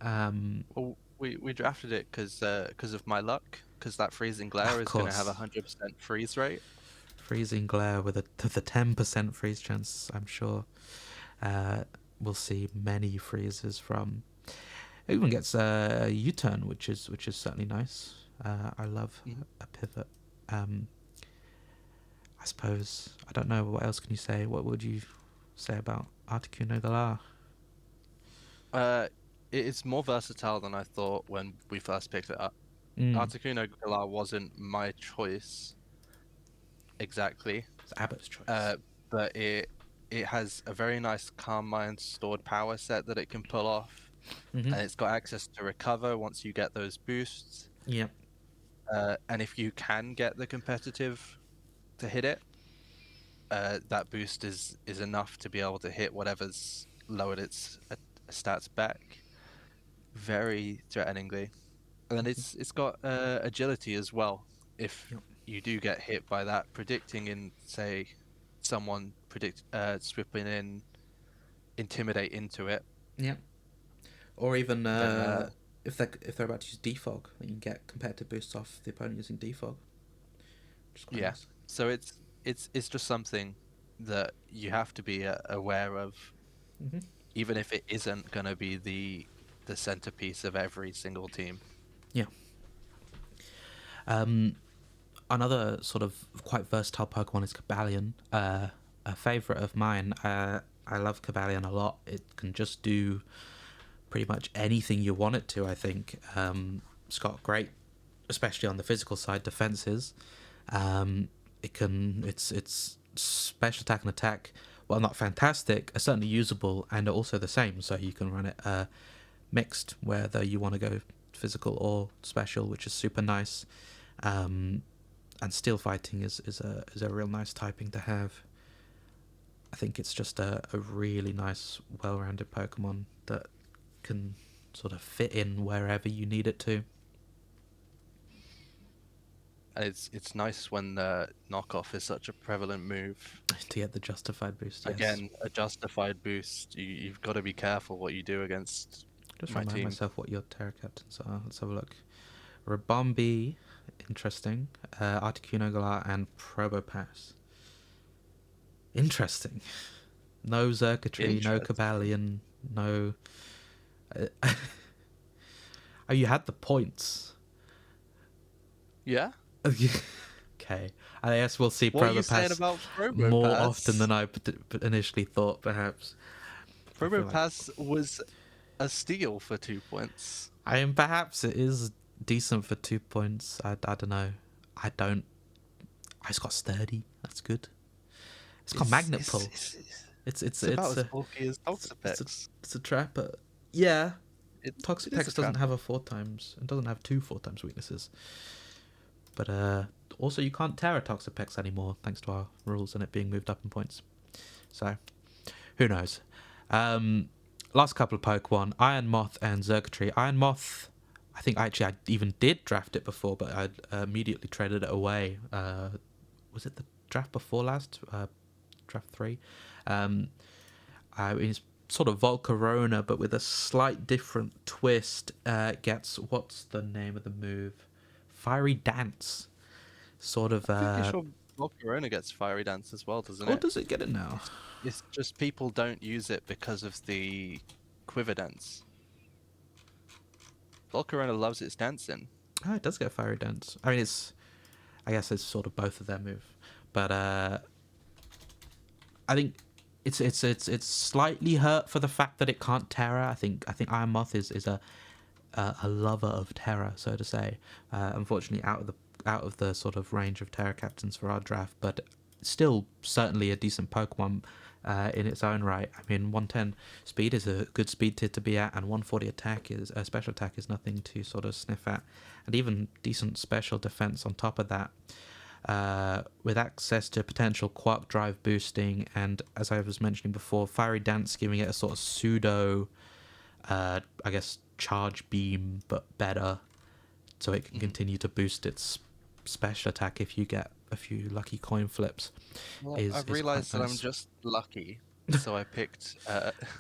Um, Well, we drafted it because of my luck, because that freezing glare of is going to have a course, 100% freeze rate. freezing glare with a 10% freeze chance. I'm sure uh, we'll see many freezes from. It even gets a U-turn, which is certainly nice. I love Mhm. a pivot. Um, I suppose I don't know what else can you say. What would you say about Articuno Galar? Uh, it is more versatile than I thought when we first picked it up. Mm. Articuno Galar wasn't my choice exactly, It's Abbott's choice. uh, but it has a very nice Calm Mind stored power set that it can pull off, Mm-hmm. and it's got access to recover once you get those boosts. Yep. And if you can get the competitive to hit it, that boost is enough to be able to hit whatever's lowered its stats back very threateningly. And then Mm-hmm. it's got agility as well. If Yep. you do get hit by that, predicting in say someone sweeping in intimidate into it, Yep. Or even then if they're about to use defog, then you can get competitive boosts off the opponent using defog. It's quite Yeah. nice. So it's just something that you have to be aware of, Hmm. even if it isn't going to be the centerpiece of every single team. Yeah. Um, Another sort of quite versatile Pokemon is Cobalion. A favorite of mine. I love Cobalion a lot. It can just do pretty much anything you want it to. I think it's got great, especially on the physical side, defenses. It can its special attack and attack, while not fantastic, are certainly usable and are also the same. So you can run it mixed, whether you want to go physical or special, which is super nice. Um, and steel fighting is a real nice typing to have. I think it's just a really nice, well-rounded Pokemon that can sort of fit in wherever you need it to. And it's nice when the knockoff is such a prevalent move. To get the justified boost, yes. Again, a justified boost. You've got to be careful what you do against Just my remind team. myself what your Terra Captains are. Let's have a look. Rabombi, interesting. Articuno Galar and Probopass. Interesting. No Xurkitree, no Interesting. Cobalion, no... oh, you had the points. Yeah. Okay. I guess we'll see What are you saying Probopass about more often Probopass? than I initially thought, perhaps. I feel like... Probopass was a steal for 2 points. I mean, perhaps it is decent for 2 points. I don't know. I don't... It's got sturdy. That's good. It's got It's magnet it's pull. it's, It's it's about it's as a bulky as it's a Toxapex. it's a trapper. Yeah, It is a Toxapex doesn't have trapper. a 4 times. It doesn't have two 4 times weaknesses. But also you can't Terra Toxapex anymore thanks to our rules and it being moved up in points. So who knows? Last couple of Pokemon, Iron Moth and Xurkitree. Iron Moth, I think actually I even did draft it before, but I immediately traded it away. Was it the draft before last? Draft 3. Um, it's sort of Volcarona, but with a slight different twist. Gets, what's the name of the move? Fiery Dance. Sort of. I'm pretty sure Volcarona gets Fiery Dance as well, doesn't Or it? does it get it now? It's just people don't use it because of the Quiver Dance. Volcarona loves its dancing. Oh, it does get Fiery Dance. I mean, it's. I guess it's sort of both of their move, but I think it's slightly hurt for the fact that it can't Terra. I think Iron Moth is a lover of Terra, so to say. Unfortunately, out of the sort of range of Terra captains for our draft, but still certainly a decent Pokemon in its own right. I mean, 110 speed is a good speed tier to be at, and 140 attack is special attack is nothing to sort of sniff at, and even decent special defense on top of that. With access to potential Quark Drive boosting, and as I was mentioning before, Fiery Dance giving it a sort of pseudo, I guess, charge beam, but better, so it can Mhm. continue to boost its special attack if you get a few lucky coin flips, Well, is I've quite realized that I'm nice. just lucky, so I picked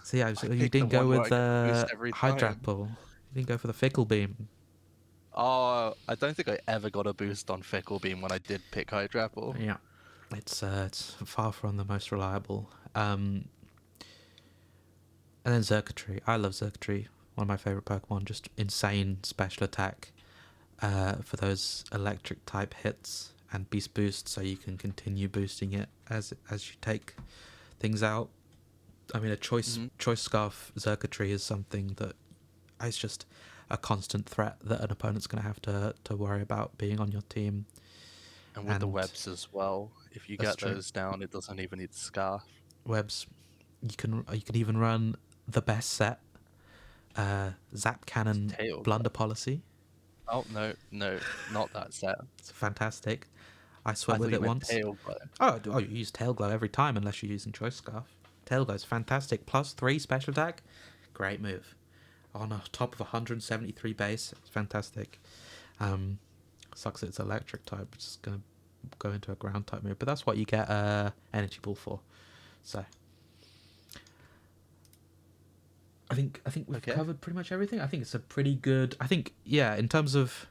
So yeah, I you picked the didn't go one where with I get the boost every time. Hydrapple. You didn't go for the Fickle Beam. Oh, I don't think I ever got a boost on Fickle Beam when I did pick Hydrapple. Yeah, it's far from the most reliable. And then Xurkitree. I love Xurkitree. One of my favorite Pokemon. Just insane special attack for those electric type hits and beast boost, so you can continue boosting it as you take things out. I mean, a Hmm. choice scarf Xurkitree is something that is just a constant threat that an opponent's going to have to worry about being on your team, And with the and webs as well, if you that's get true. those down, it doesn't even need the scarf. Webs, you can even run the best set, Zap Cannon Tail Blunder Glow. Policy. Oh no, no, not that set. It's fantastic. I I swept thought with you it meant once. Tail Glow. Oh, you use Tail Glow every time unless you're using Choice Scarf. Tail Glow's fantastic. +3 special attack. Great move. On a top of 173 base. It's fantastic. Um, Sucks that it's electric type, which is going to go into a ground type move. But that's what you get Energy Ball for. So I think we've Okay. covered pretty much everything. I think it's a pretty good. I think, yeah, in terms of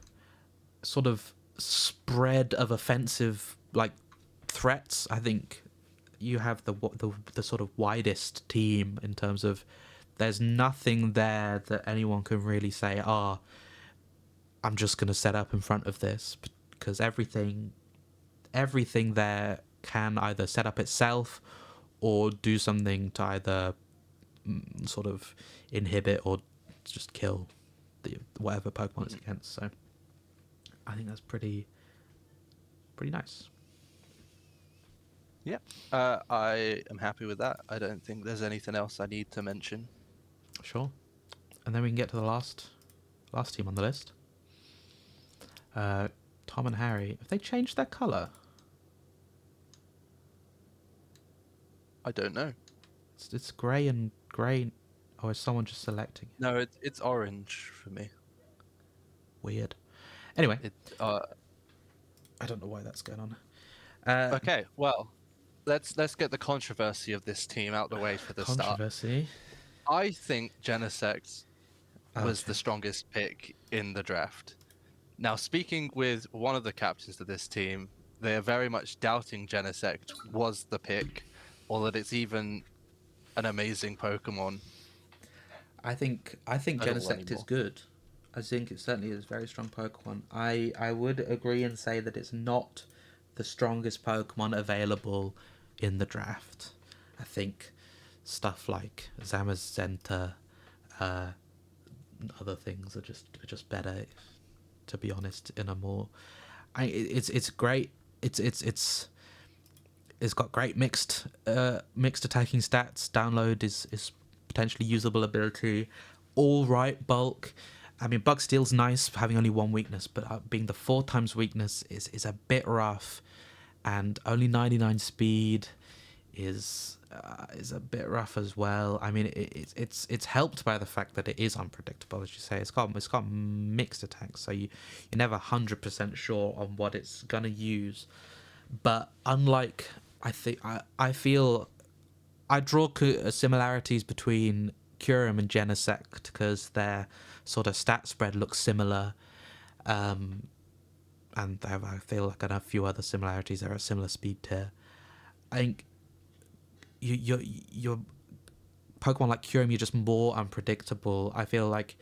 sort of spread of offensive like threats. I think you have the sort of widest team in terms of there's nothing there that anyone can really say, "Ah, oh, I'm just going to set up in front of this," because everything there can either set up itself or do something to either sort of inhibit or just kill whatever Pokemon it's Mhm. against. So I think that's pretty nice. Yeah, I am happy with that. I don't think there's anything else I need to mention. Sure. And then we can get to the last team on the list. Uh, Tom and Harry. Have they changed their color? I don't know. It's grey and grey. Or is someone just selecting it? No, it's orange for me. Weird. Anyway, It I don't know why that's going on. Uh, okay. Well, let's get the controversy of this team out the way for the start. controversy. I think Genesect was the Okay. strongest pick in the draft. Now, speaking with one of the captains of this team, they are very much doubting Genesect was the pick, or that it's even an amazing Pokemon I think at all Genesect is anymore. good. I think it certainly is a very strong Pokemon. I would agree and say that it's not the strongest Pokemon available in the draft. I think stuff like Zamazenta, uh, and other things are just better. To be honest, in a more, it's great. It's got great mixed attacking stats. Download is potentially usable ability. All right, bulk. I mean, Bug Steel's nice, having only one weakness, but being the 4 times weakness is a bit rough, and only 99 speed is a bit rough as well. I mean, it's helped by the fact that it is unpredictable, as you say. It's got mixed attacks, so you're never 100% sure on what it's gonna use. But unlike, I feel I draw similarities between Curum and Genesect because their sort of stat spread looks similar, um, and I feel like I have a few other similarities. They're a similar speed tier. I think your Pokemon like Curum, you're just more unpredictable. I feel like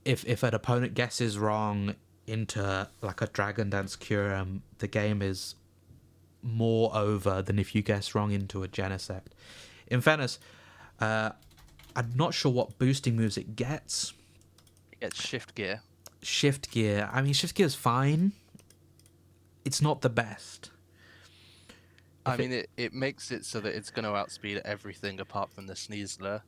if an opponent guesses wrong into like a Dragon Dance Curum, the game is more over than if you guess wrong into a Genesect. In fairness, uh, I'm not sure what boosting moves it gets. It gets Shift Gear. Shift Gear. I mean, Shift Gear is fine. It's not the best. I If mean, it, it makes it so that it's going to outspeed everything apart from the Sneasler,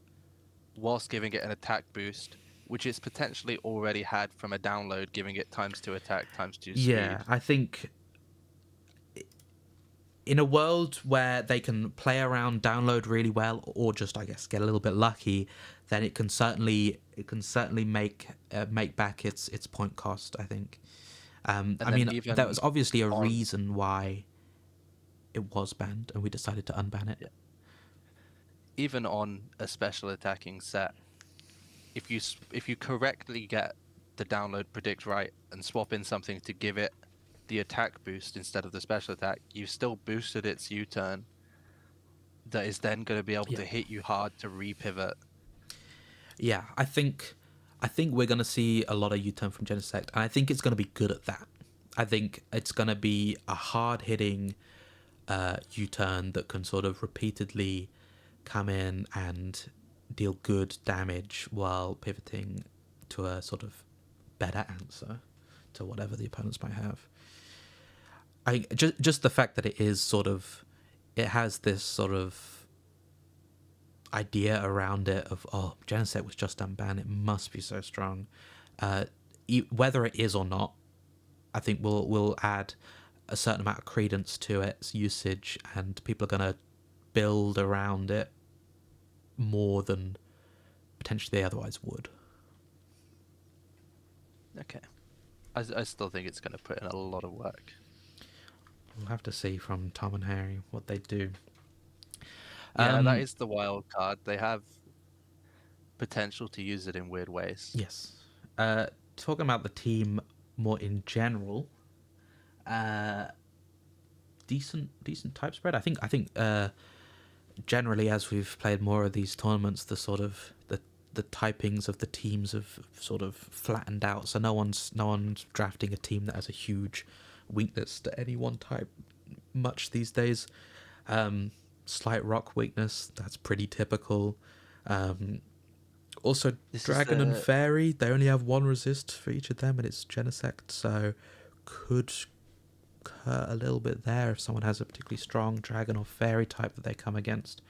whilst giving it an attack boost, which it's potentially already had from a download, giving it ×2 attack, ×2 yeah, speed. I think in a world where they can play around download really well, or just I guess get a little bit lucky, then it can certainly make back its point cost. I think. I And then mean, there even was obviously a on reason why it was banned, and we decided to unban it. yeah, even on a special attacking set, if you correctly get the download predict right and swap in something to give it the attack boost instead of the special attack, you've still boosted its U-turn that is then going to be able Yeah, to hit you hard to repivot. yeah. I think we're gonna see a lot of U-turn from Genesect, and I think it's gonna be good at that. I think it's gonna be a hard hitting U-turn that can sort of repeatedly come in and deal good damage while pivoting to a sort of better answer to whatever the opponents might have. I just the fact that it has this sort of idea around it of, oh, Genesect was just unbanned, it must be so strong. Uh, Whether it is or not, I think will add a certain amount of credence to its usage, and people are going to build around it more than potentially they otherwise would. Okay. I still think it's going to put in a lot of work. We'll have to see from Tom and Harry what they do. Yeah, that Um, is the wild card. They have potential to use it in weird ways. yes. Talking about the team more in general, uh, decent type spread. I think generally, as we've played more of these tournaments, the typings of the teams have sort of flattened out. So no one's drafting a team that has a huge weakness to any one type much these days. Um, Slight rock weakness, that's pretty typical. Um, Also, This is dragon and the fairy, they only have one resist for each of them, and it's Genesect, so could hurt a little bit there if someone has a particularly strong dragon or fairy type that they come against.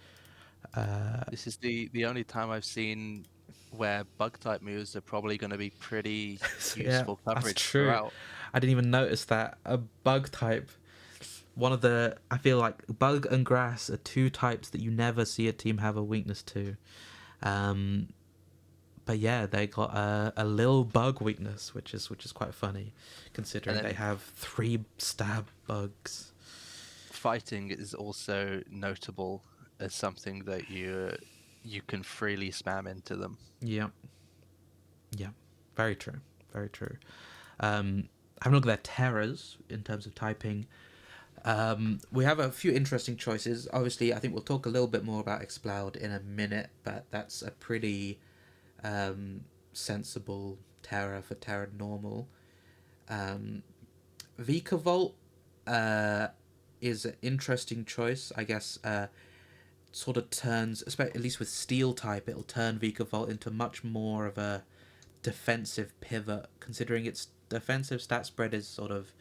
Uh, this is the only time I've seen where bug type moves are probably going to be pretty so yeah, useful that's coverage true. throughout. I didn't even notice that. A bug type, one of the. I feel like bug and grass are two types that you never see a team have a weakness to. Um, but yeah, they got a little bug weakness, which is quite funny, And considering they then have three stab bugs. fighting is also notable as something that you can freely spam into them. Yeah, yeah, very true, very true. Having a look at their terrors in terms of typing, we have a few interesting choices. Obviously, I think we'll talk a little bit more about Exploud in a minute, but that's a pretty sensible Terra for Terra normal. Um, Vikavolt uh, is an interesting choice, I guess. Sort of turns, at least with Steel type, it'll turn Vikavolt into much more of a defensive pivot, considering its defensive stat spread is sort of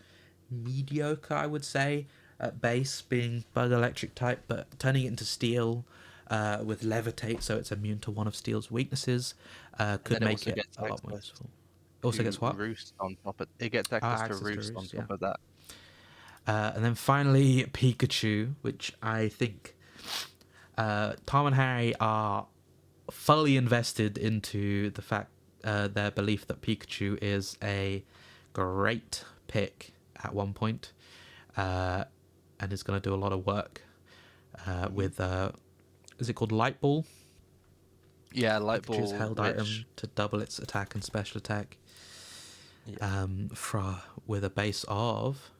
mediocre, I would say, at base, being bug electric type, but turning it into Steel with Levitate, so it's immune to one of Steel's weaknesses, And could then it make also it gets a lot more access useful. Also to gets what? Roost on top of it. Gets Ah, access to access to Roost on Roost, yeah. top of that. And then finally, Pikachu, which I think Tom and Harry are fully invested into the fact, their belief that Pikachu is a great pick at one point, uh, and is going to do a lot of work Hmm. with, is it called Light Ball? Yeah, light Pikachu's ball, held item which to double its attack and special attack, yeah, with a base of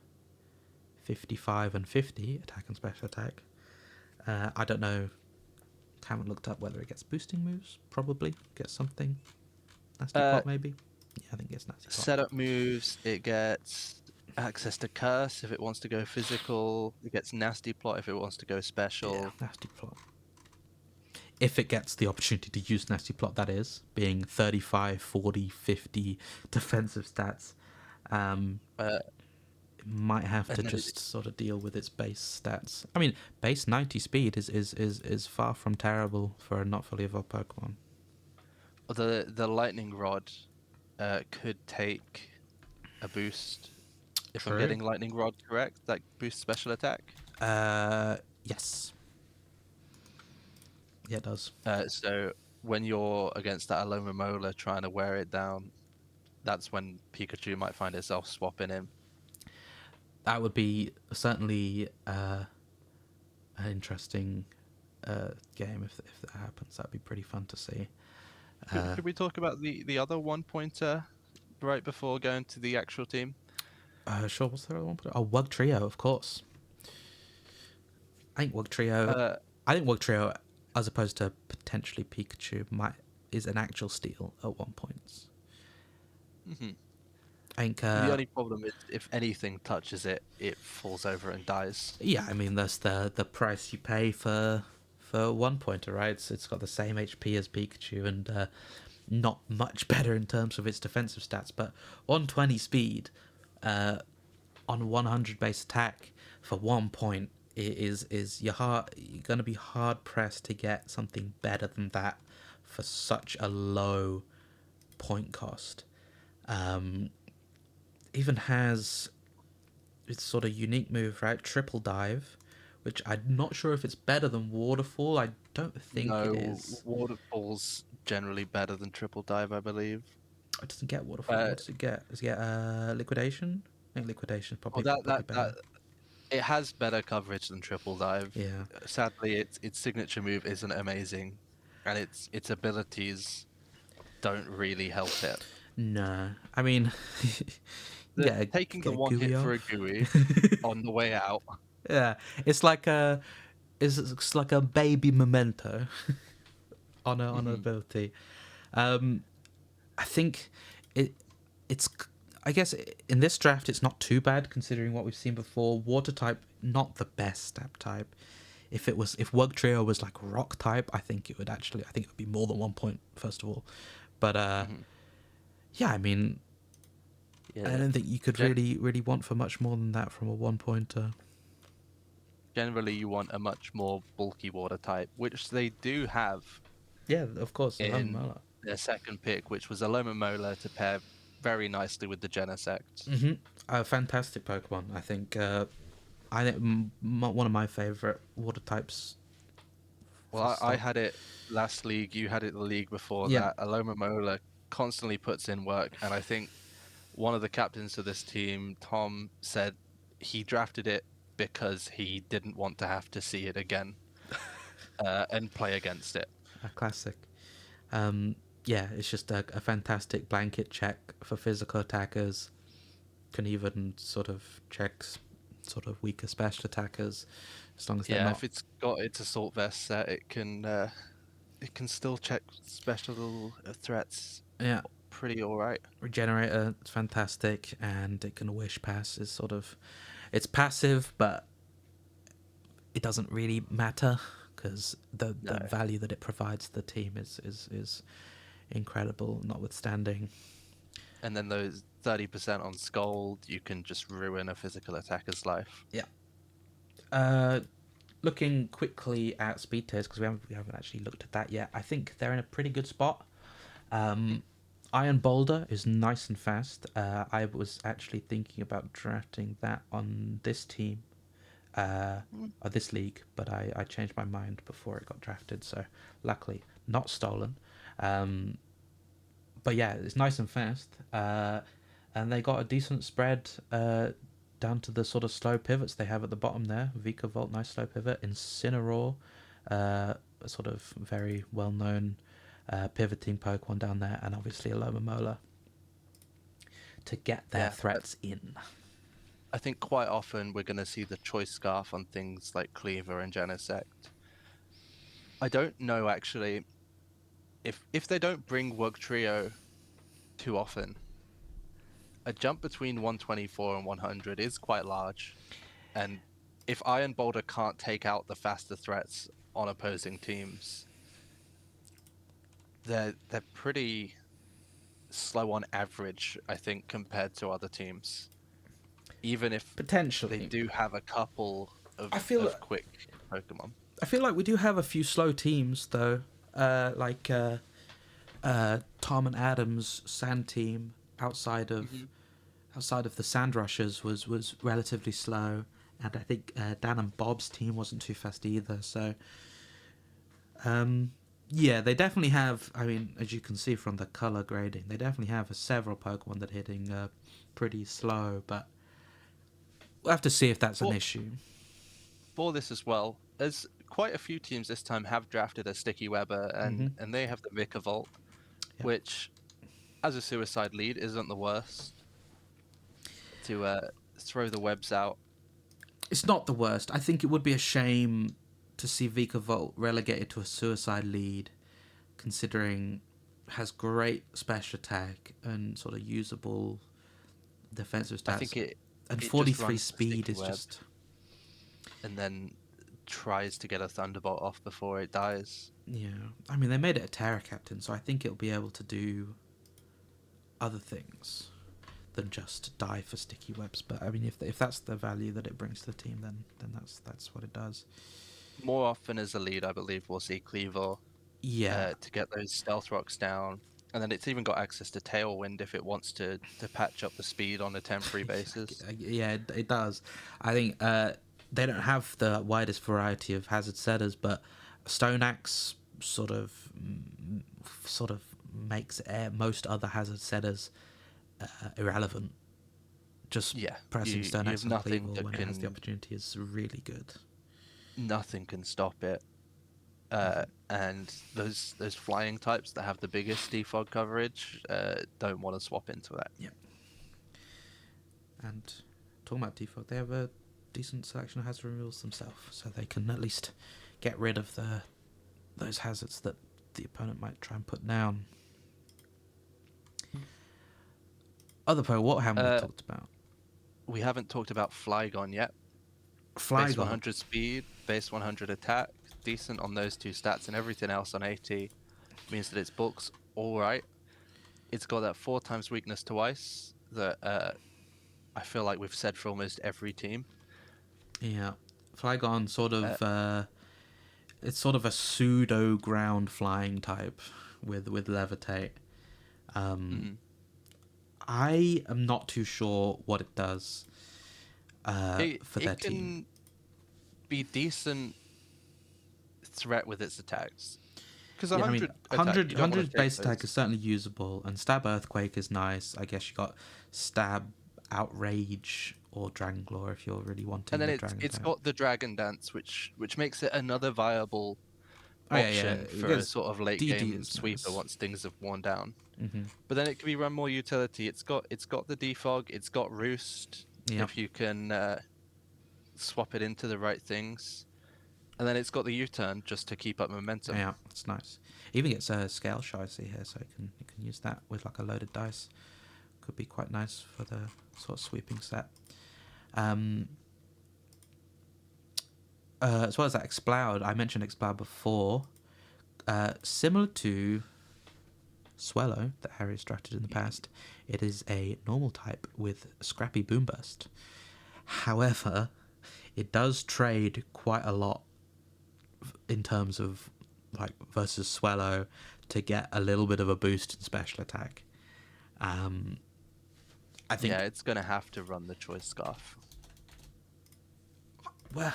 55 and 50 attack and special attack. I don't know. Haven't looked up whether it gets boosting moves. Probably gets something. Nasty uh, Plot, maybe. Yeah, I think it's Nasty Plot. setup moves. It gets access to Curse if it wants to go physical. It gets Nasty Plot if it wants to go Yeah, special. Nasty Plot. If it gets the opportunity to use Nasty Plot, that is, being 35, 40, 50 defensive stats, um, Uh, it might have to and then just sort of deal with its base stats. I mean, base 90 speed is far from terrible for a not fully evolved Pokemon. the lightning rod could take a boost if I'm True. getting lightning rod correct. That boosts special attack. Yes. Yeah, it does. So when you're against that Aloma Mola trying to wear it down, that's when Pikachu might find itself swapping him. That would be certainly an interesting game if that happens. That'd be pretty fun to see. Could we talk about the other one pointer right before going to the actual team? Sure. What's the other one? Oh, Wug Trio, of course. I think Wug Trio. Uh, I think Wug Trio, as opposed to potentially Pikachu, might is an actual steal at one point. mhm. I think. The only problem is if anything touches it, it falls over and dies. Yeah, I mean that's the price you pay for one pointer, right? It's got the same HP as Pikachu and not much better in terms of its defensive stats, but 120 speed, uh, on 100 base attack for 1 point is you're gonna be hard pressed to get something better than that for such a low point cost. Um, Even has its sort of unique move, right? Triple dive, which I'm not sure if it's better than waterfall. I don't think it No, is. waterfall's generally better than triple dive, I believe. It doesn't get waterfall. Uh, What does it get? Does it get liquidation? I think liquidation is well, probably better. it has better coverage than triple dive. Yeah. Sadly, its signature move isn't amazing, and its abilities don't really help it. No, I mean, Get taking the get a one hit gooey for off. a GUI on the way out. Yeah, it's like a it's like a baby memento on a Hmm. ability. Um, I think it it's I guess in this draft it's not too bad considering what we've seen before. Water type not the best stab type. If Wug Trio was like rock type, I think it would be more than 1 point first of all. But Hmm. yeah, I mean I Yeah. don't think you could Gen- really want for much more than that from a 1 pointer. Generally, you want a much more bulky water type, which they do have Yeah, of course, in Alomomola. their second pick, which was a Lomomola to pair very nicely with the Genesect. Mm-hmm. A fantastic Pokemon. I think one of my favorite water types. Well, Full I stop. had it last league. You had it the league before Yeah, that. A Lomomola constantly puts in work, and I think one of the captains of this team, Tom, said he drafted it because he didn't want to have to see it again and play against it. a classic. Um, yeah, it's just a fantastic blanket check for physical attackers. Can even sort of check sort of weaker special attackers as long as they're Yeah, not. if it's got its assault vest set, it can still check special threats Yeah, pretty all right. Regenerator, it's fantastic, and it can wish pass is sort of it's passive, but it doesn't really matter because the No, value that it provides the team is incredible, notwithstanding. and then those 30% on Scold, you can just ruin a physical attacker's life. Yeah. Uh, Looking quickly at speed tiers because we haven't actually looked at that yet. I think they're in a pretty good spot. Mm. Um, Iron Boulder is nice and fast. I was actually thinking about drafting that on this team, Mm. or this league, but I changed my mind before it got drafted. So luckily, not stolen. Um, but yeah, it's nice and fast. And they got a decent spread down to the sort of slow pivots they have at the bottom there. Vika Volt, nice slow pivot. Incineroar, a sort of very well known pivoting Pokemon down there, and obviously a Lomomola to get their Yeah, threats in. I think quite often we're going to see the choice scarf on things like Cleaver and Genesect. I don't know actually if they don't bring Wug Trio too often. A jump between 124 and 100 is quite large, and if Iron Boulder can't take out the faster threats on opposing teams, they're pretty slow on average, I think, compared to other teams. Even if they Potentially, do have a couple I feel of quick Pokemon. I feel like we do have a few slow teams though, like Tom and Adams' Sand team Hmm. outside of the Sand Rushers was relatively slow, and I think Dan and Bob's team wasn't too fast either. So, um, yeah, they definitely have. I mean, as you can see from the color grading, they definitely have several Pokemon that are hitting pretty slow. But we'll have to see if that's an For, issue. for this as well, as quite a few teams this time have drafted a Sticky Webber, Mm-hmm. and they have the Vikavolt, Yep. which as a suicide lead isn't the worst to throw the webs out. It's not the worst. I think it would be a shame to see Vika Volt relegated to a suicide lead, considering has great special attack and sort of usable defensive I stats, think and it just 43 runs the speed Sticky is Web just and then tries to get a Thunderbolt off before it dies. yeah. I mean, they made it a Terra Captain, so I think it'll be able to do other things than just die for sticky webs. But I mean, if that's the value that it brings to the team, then that's what it does. More often as a lead, I believe we'll see Cleaver Yeah, to get those Stealth Rocks down. And then it's even got access to Tailwind if it wants to patch up the speed on a temporary basis. yeah, it does. I think they don't have the widest variety of hazard setters, but Stone Axe sort of makes most other hazard setters irrelevant. Just Yeah, pressing Stone you have Axe on nothing Cleaver that when it has the can opportunity is really good. nothing can stop it. And those flying types that have the biggest defog coverage don't want to swap into that. Yeah. And talking about defog, they have a decent selection of hazard removals themselves, so they can at least get rid of those hazards that the opponent might try and put down. Other pro, what haven't we Uh, talked about? we haven't talked about Flygon yet. Base Flygon. 100 speed, base 100 attack, decent on those two stats, and everything else on 80 means that its bulk's all right. It's got that 4 times weakness to ice that I feel like we've said for almost every team. Yeah. Flygon sort Uh, of it's sort of a pseudo ground flying type with levitate. mhm. I am not too sure what it does for their It team. can be decent threat with its attacks. Because Yeah, I mean, 100 attack, you don't want to take base attack is those. certainly usable, and stab earthquake is nice. I guess you got stab outrage or dragon claw if you're really And wanting then the it's dragon it's type. got the dragon dance, which makes it another viable Oh yeah, yeah, option for a because sort of late DD game is sweeper nice. once things have worn down. Hmm. But then it can be run more utility. It's got the defog, it's got roost Yep. if you can swap it into the right things, and then it's got the U-turn just to keep up momentum. Yeah, it's nice. Even gets a scale chassis here, so you can use that with like a loaded dice. Could be quite nice for the sort of sweeping set. Um, as well as that, Exploud. I mentioned Exploud before. Similar to Swellow that Harry's drafted in the Mhm. past, it is a normal type with Scrappy Boom Burst. However, it does trade quite a lot in terms of like versus Swellow to get a little bit of a boost in special attack. Um, I Yeah, think, it's gonna have to run the choice scarf. well,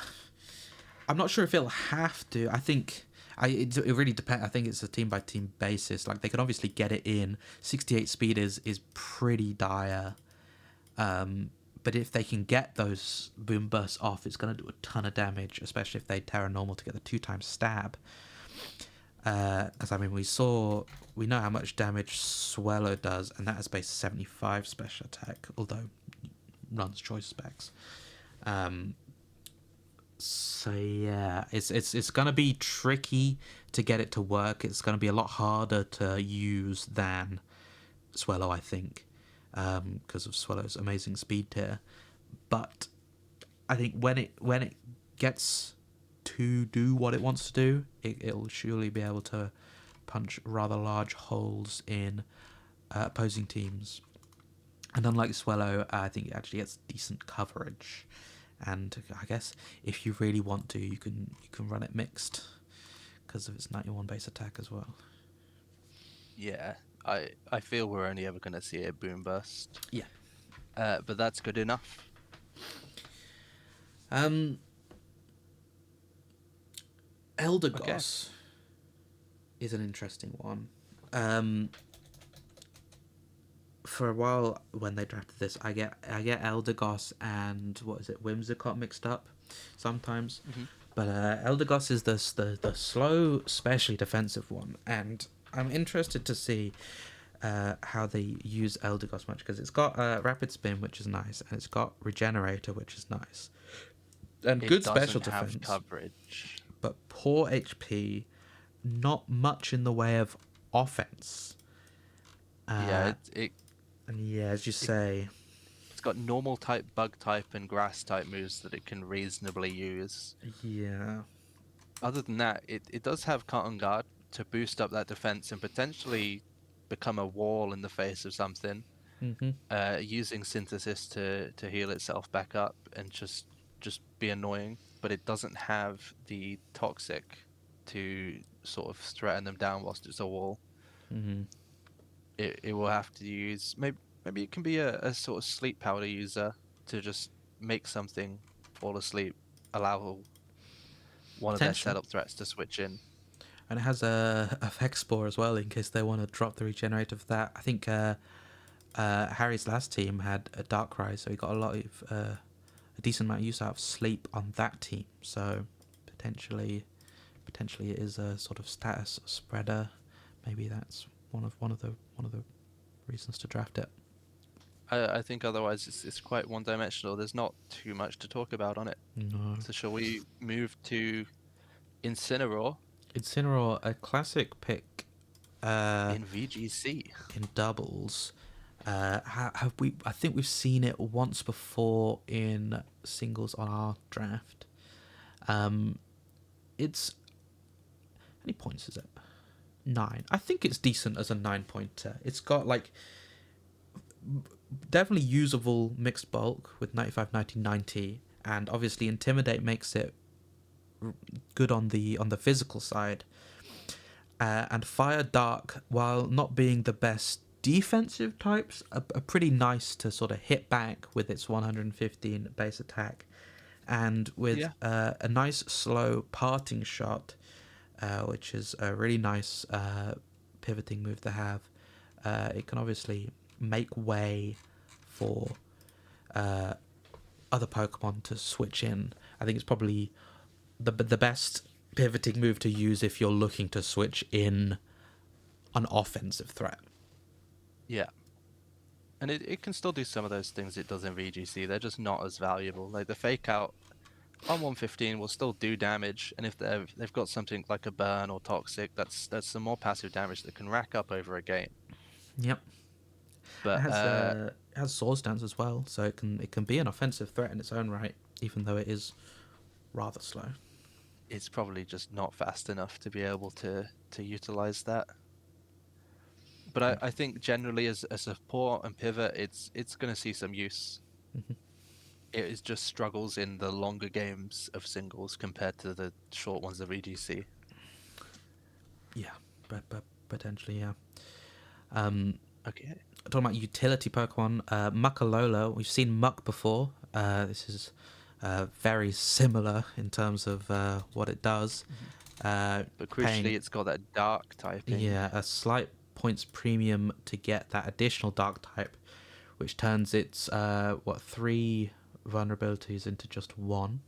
I'm not sure if it'll have to. I think it really depends. I think it's a team by team basis. Like they can obviously get it in. 68 speed is pretty dire. But if they can get those boom bursts off, it's going to do a ton of damage, especially if they Terra normal to get the 2 times stab. Because I mean, we know how much damage Swallow does, and that is base 75 special attack, although runs choice specs. Um, so yeah, it's gonna be tricky to get it to work. It's gonna be a lot harder to use than Swallow, I think, because of Swallow's amazing speed tier. But I think when it gets to do what it wants to do, it'll surely be able to punch rather large holes in opposing teams. And unlike Swallow, I think it actually gets decent coverage. And I guess if you really want to, you can run it mixed because of its 91 base attack as well. Yeah, I feel we're only ever gonna see a boom burst. Yeah. But that's good enough. Um, Elder Okay. Goss is an interesting one. Um, for a while when they drafted this, I get Eldegoss and what is it, Whimsicott mixed up sometimes. Hmm. But Eldegoss is the slow, specially defensive one, and I'm interested to see how they use Eldegoss much because it's got Rapid Spin, which is nice, and it's got Regenerator, which is nice, and It good special doesn't have defense, coverage. but poor HP, not much in the way of offense. Yeah, Uh, and yeah, as you it say, it's got normal type, bug type, and grass type moves that it can reasonably use. yeah. Other than that, it does have cut on guard to boost up that defense and potentially become a wall in the face of something. Mm-hmm. Using synthesis to heal itself back up and just be annoying, but it doesn't have the toxic to sort of threaten them down whilst it's a wall. Mm-hmm. It will have to use maybe it can be a sort of sleep powder user to just make something fall asleep, allow one of their Potentially. setup threats to switch in. And it has a Vex Spore as well in case they want to drop the regenerator for that. I think Harry's last team had a Darkrai, so he got a lot of a decent amount of use out of sleep on that team. So potentially it is a sort of status spreader. Maybe that's one of the reasons to draft it. I think otherwise it's quite one-dimensional. There's not too much to talk about on it. No. So shall we move to Incineroar Incineroar, a classic pick uh, in VGC? in doubles. Have we? I think we've seen it once before in singles on our draft. Um, it's how many points is it? 9. I think it's decent as a 9 pointer. It's got like definitely usable mixed bulk with 95, 90, 90, and obviously intimidate makes it good on the physical side. And fire dark, while not being the best defensive types, are pretty nice to sort of hit back with its 115 base attack, and with Yeah, a nice slow parting shot, which is a really nice pivoting move to have. It can obviously make way for uh, other Pokemon to switch in. I think it's probably the best pivoting move to use if you're looking to switch in an offensive threat. yeah. And it can still do some of those things it does in VGC. They're just not as valuable. Like the fake out on 115 will still do damage, and if they've got something like a burn or toxic, that's some more passive damage that can rack up over a game. Yep, it But has Swords Dance as well, so it can be an offensive threat in its own right, even though it is rather slow. it's probably just not fast enough to be able to utilize that. But Yeah. I think generally as a support and pivot, it's going to see some use. Mhm. It is just struggles in the longer games of singles compared to the short ones of EGC. Yeah, but potentially, yeah. Um, Okay. talking about utility Pokemon, Muckalola. We've seen Muck before. This is very similar in terms of what it does. Mhm. Uh, But paying crucially, it's got that dark typing. yeah a slight points premium to get that additional Dark type, which turns its 3 vulnerabilities into just one.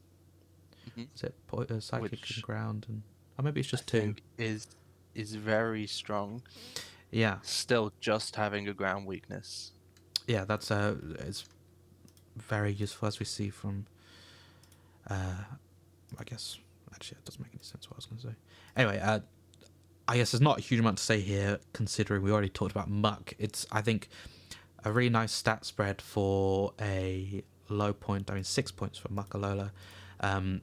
Mhm. Is it Psychic and Which Ground, and or maybe it's I just 2. think is very strong. Yeah, Still just having a ground weakness. yeah, that's it's very useful as we see from I guess actually it doesn't make any sense what I was going to say. Anyway, I guess there's not a huge amount to say here considering we already talked about Muck. It's I think a really nice stat spread for a low point. I mean 6 points for Muckalola. Um,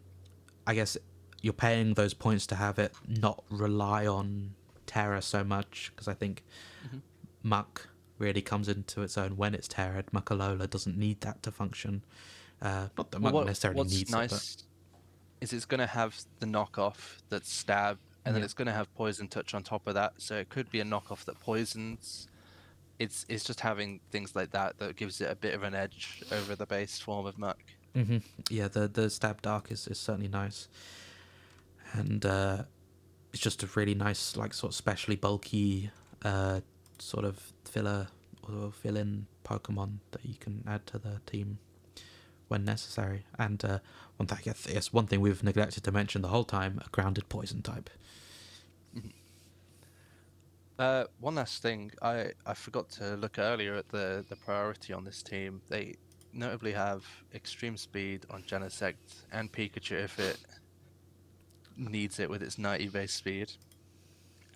I guess you're paying those points to have it not rely on Terra so much because I think Hmm. Muck really comes into its own when it's Terra. Muckalola doesn't need that to function. Not that Well, Muck necessarily what's needs it, but nice is it's going to have the knockoff that's stab, and then yeah. it's going to have poison touch on top of that. So it could be a knockoff that poisons. It's just having things like that that gives it a bit of an edge over the base form of Muck. hmm Yeah, the stab dark is certainly nice, and it's just a really nice like sort of specially bulky sort of filler or fill-in Pokemon that you can add to the team when necessary. And one thing, I guess one thing we've neglected to mention the whole time: a grounded poison type. Mhm. One last thing, I forgot to look earlier at the priority on this team. They notably have extreme speed on Genesect and Pikachu if it needs it with its 90 base speed.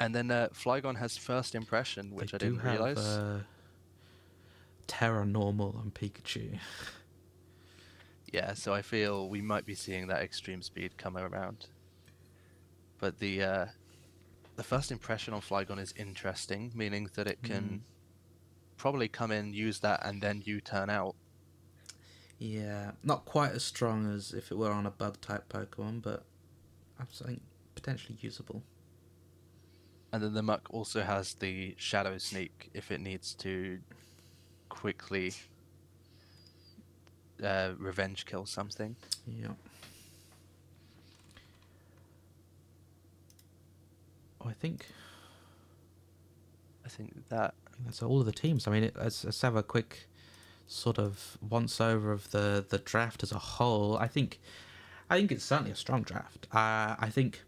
And then Flygon has first impression, They which I do didn't have realize. Terra Normal and Pikachu. Yeah, so I feel we might be seeing that extreme speed come around. But the first impression on Flygon is interesting, meaning that it Mm. can probably come in, use that, and then U-turn out. Yeah, not quite as strong as if it were on a bug type Pokemon, but I think potentially usable. And then the Muck also has the Shadow Sneak if it needs to quickly revenge kill something. Yeah. Oh, I think that. I think that's all of the teams. I mean, let's have a quick sort of once over of the draft as a whole. I think it's certainly a strong draft. I think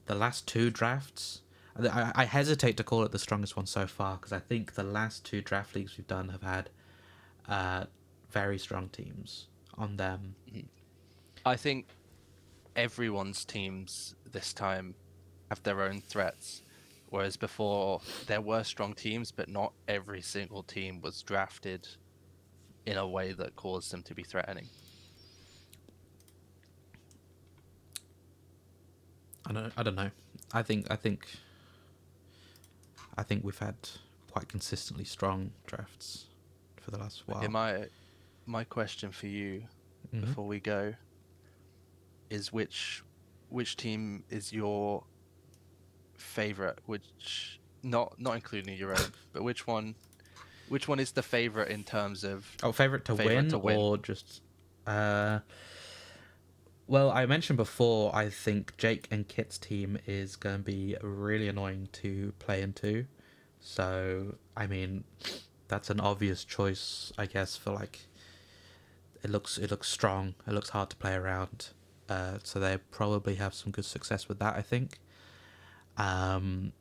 the last 2 drafts. I hesitate to call it the strongest one so far because I think the last 2 draft leagues we've done have had very strong teams on them. Mhm. I think everyone's teams this time have their own threats, whereas before there were strong teams, but not every single team was drafted in a way that caused them to be threatening. I don't know. I think we've had quite consistently strong drafts for the last Okay, while. my question for you Mm-hmm. before we go is which team is your favorite? Which not including your own, but which one is the favorite in terms of Oh, favorite to favorite win to win? or just? Uh, well, I mentioned before. I think Jake and Kit's team is going to be really annoying to play into. So, I mean, that's an obvious choice, I guess. For like, it looks strong. It looks hard to play around. So they probably have some good success with that. I think. Um,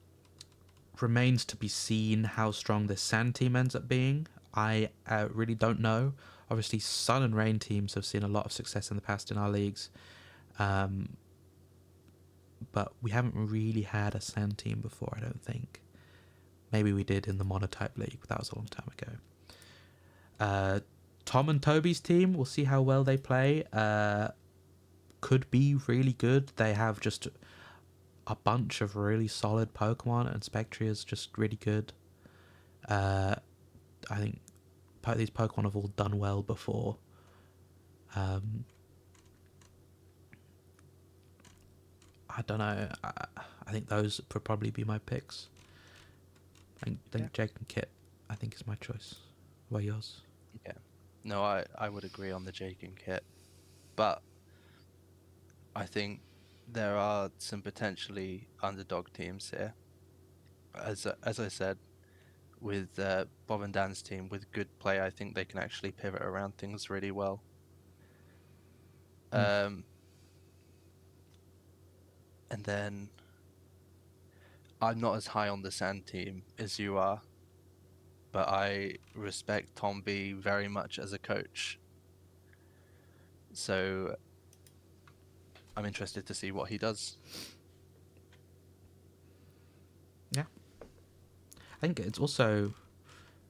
Remains to be seen how strong this Sand team ends up being. I really don't know. Obviously, Sun and Rain teams have seen a lot of success in the past in our leagues, um, but we haven't really had a Sand team before, I don't think. Maybe we did in the Monotype League, but that was a long time ago. Tom and Toby's team, we'll see how well they play. Could be really good. They have just a bunch of really solid Pokemon, and Spectria's just really good. Uh, I think these Pokemon have all done well before. Um, I don't know. I think those would probably be my picks. Okay. Think Jake and Kit, I think, is my choice. What are yours? Yeah. No, I would agree on the Jake and Kit, but I think there are some potentially underdog teams here. As I said, with Bob and Dan's team with good play, I think they can actually pivot around things really well. Hmm. Um, and then I'm not as high on the Sand team as you are, but I respect Tom B very much as a coach. So I'm interested to see what he does. Yeah, I think it's also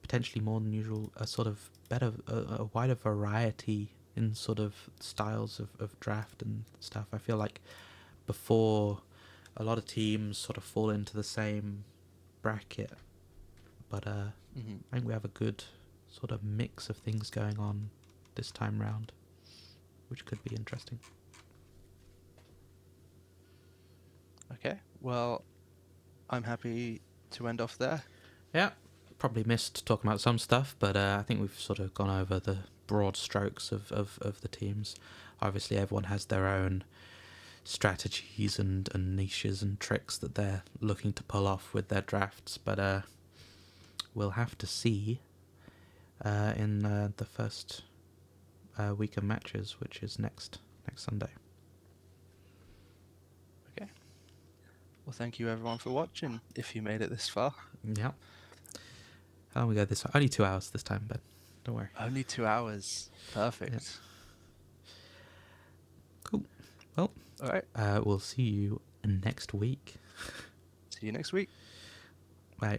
potentially more than usual a sort of better, a wider variety in sort of styles of draft and stuff. I feel like before a lot of teams sort of fall into the same bracket, but Hmm. I think we have a good sort of mix of things going on this time round, which could be interesting. Okay, well, I'm happy to end off there. Yeah, probably missed talking about some stuff, but I think we've sort of gone over the broad strokes of the teams. Obviously, everyone has their own strategies and niches and tricks that they're looking to pull off with their drafts, but we'll have to see in the first week of matches, which is next Sunday. Okay, well, thank you everyone for watching if you made it this far. Yeah. How long we go this time? Only 2 hours this time, but don't worry. Only 2 hours. Yeah. Perfect. Cool. Well, All right, we'll see you next week. see you next week. Bye.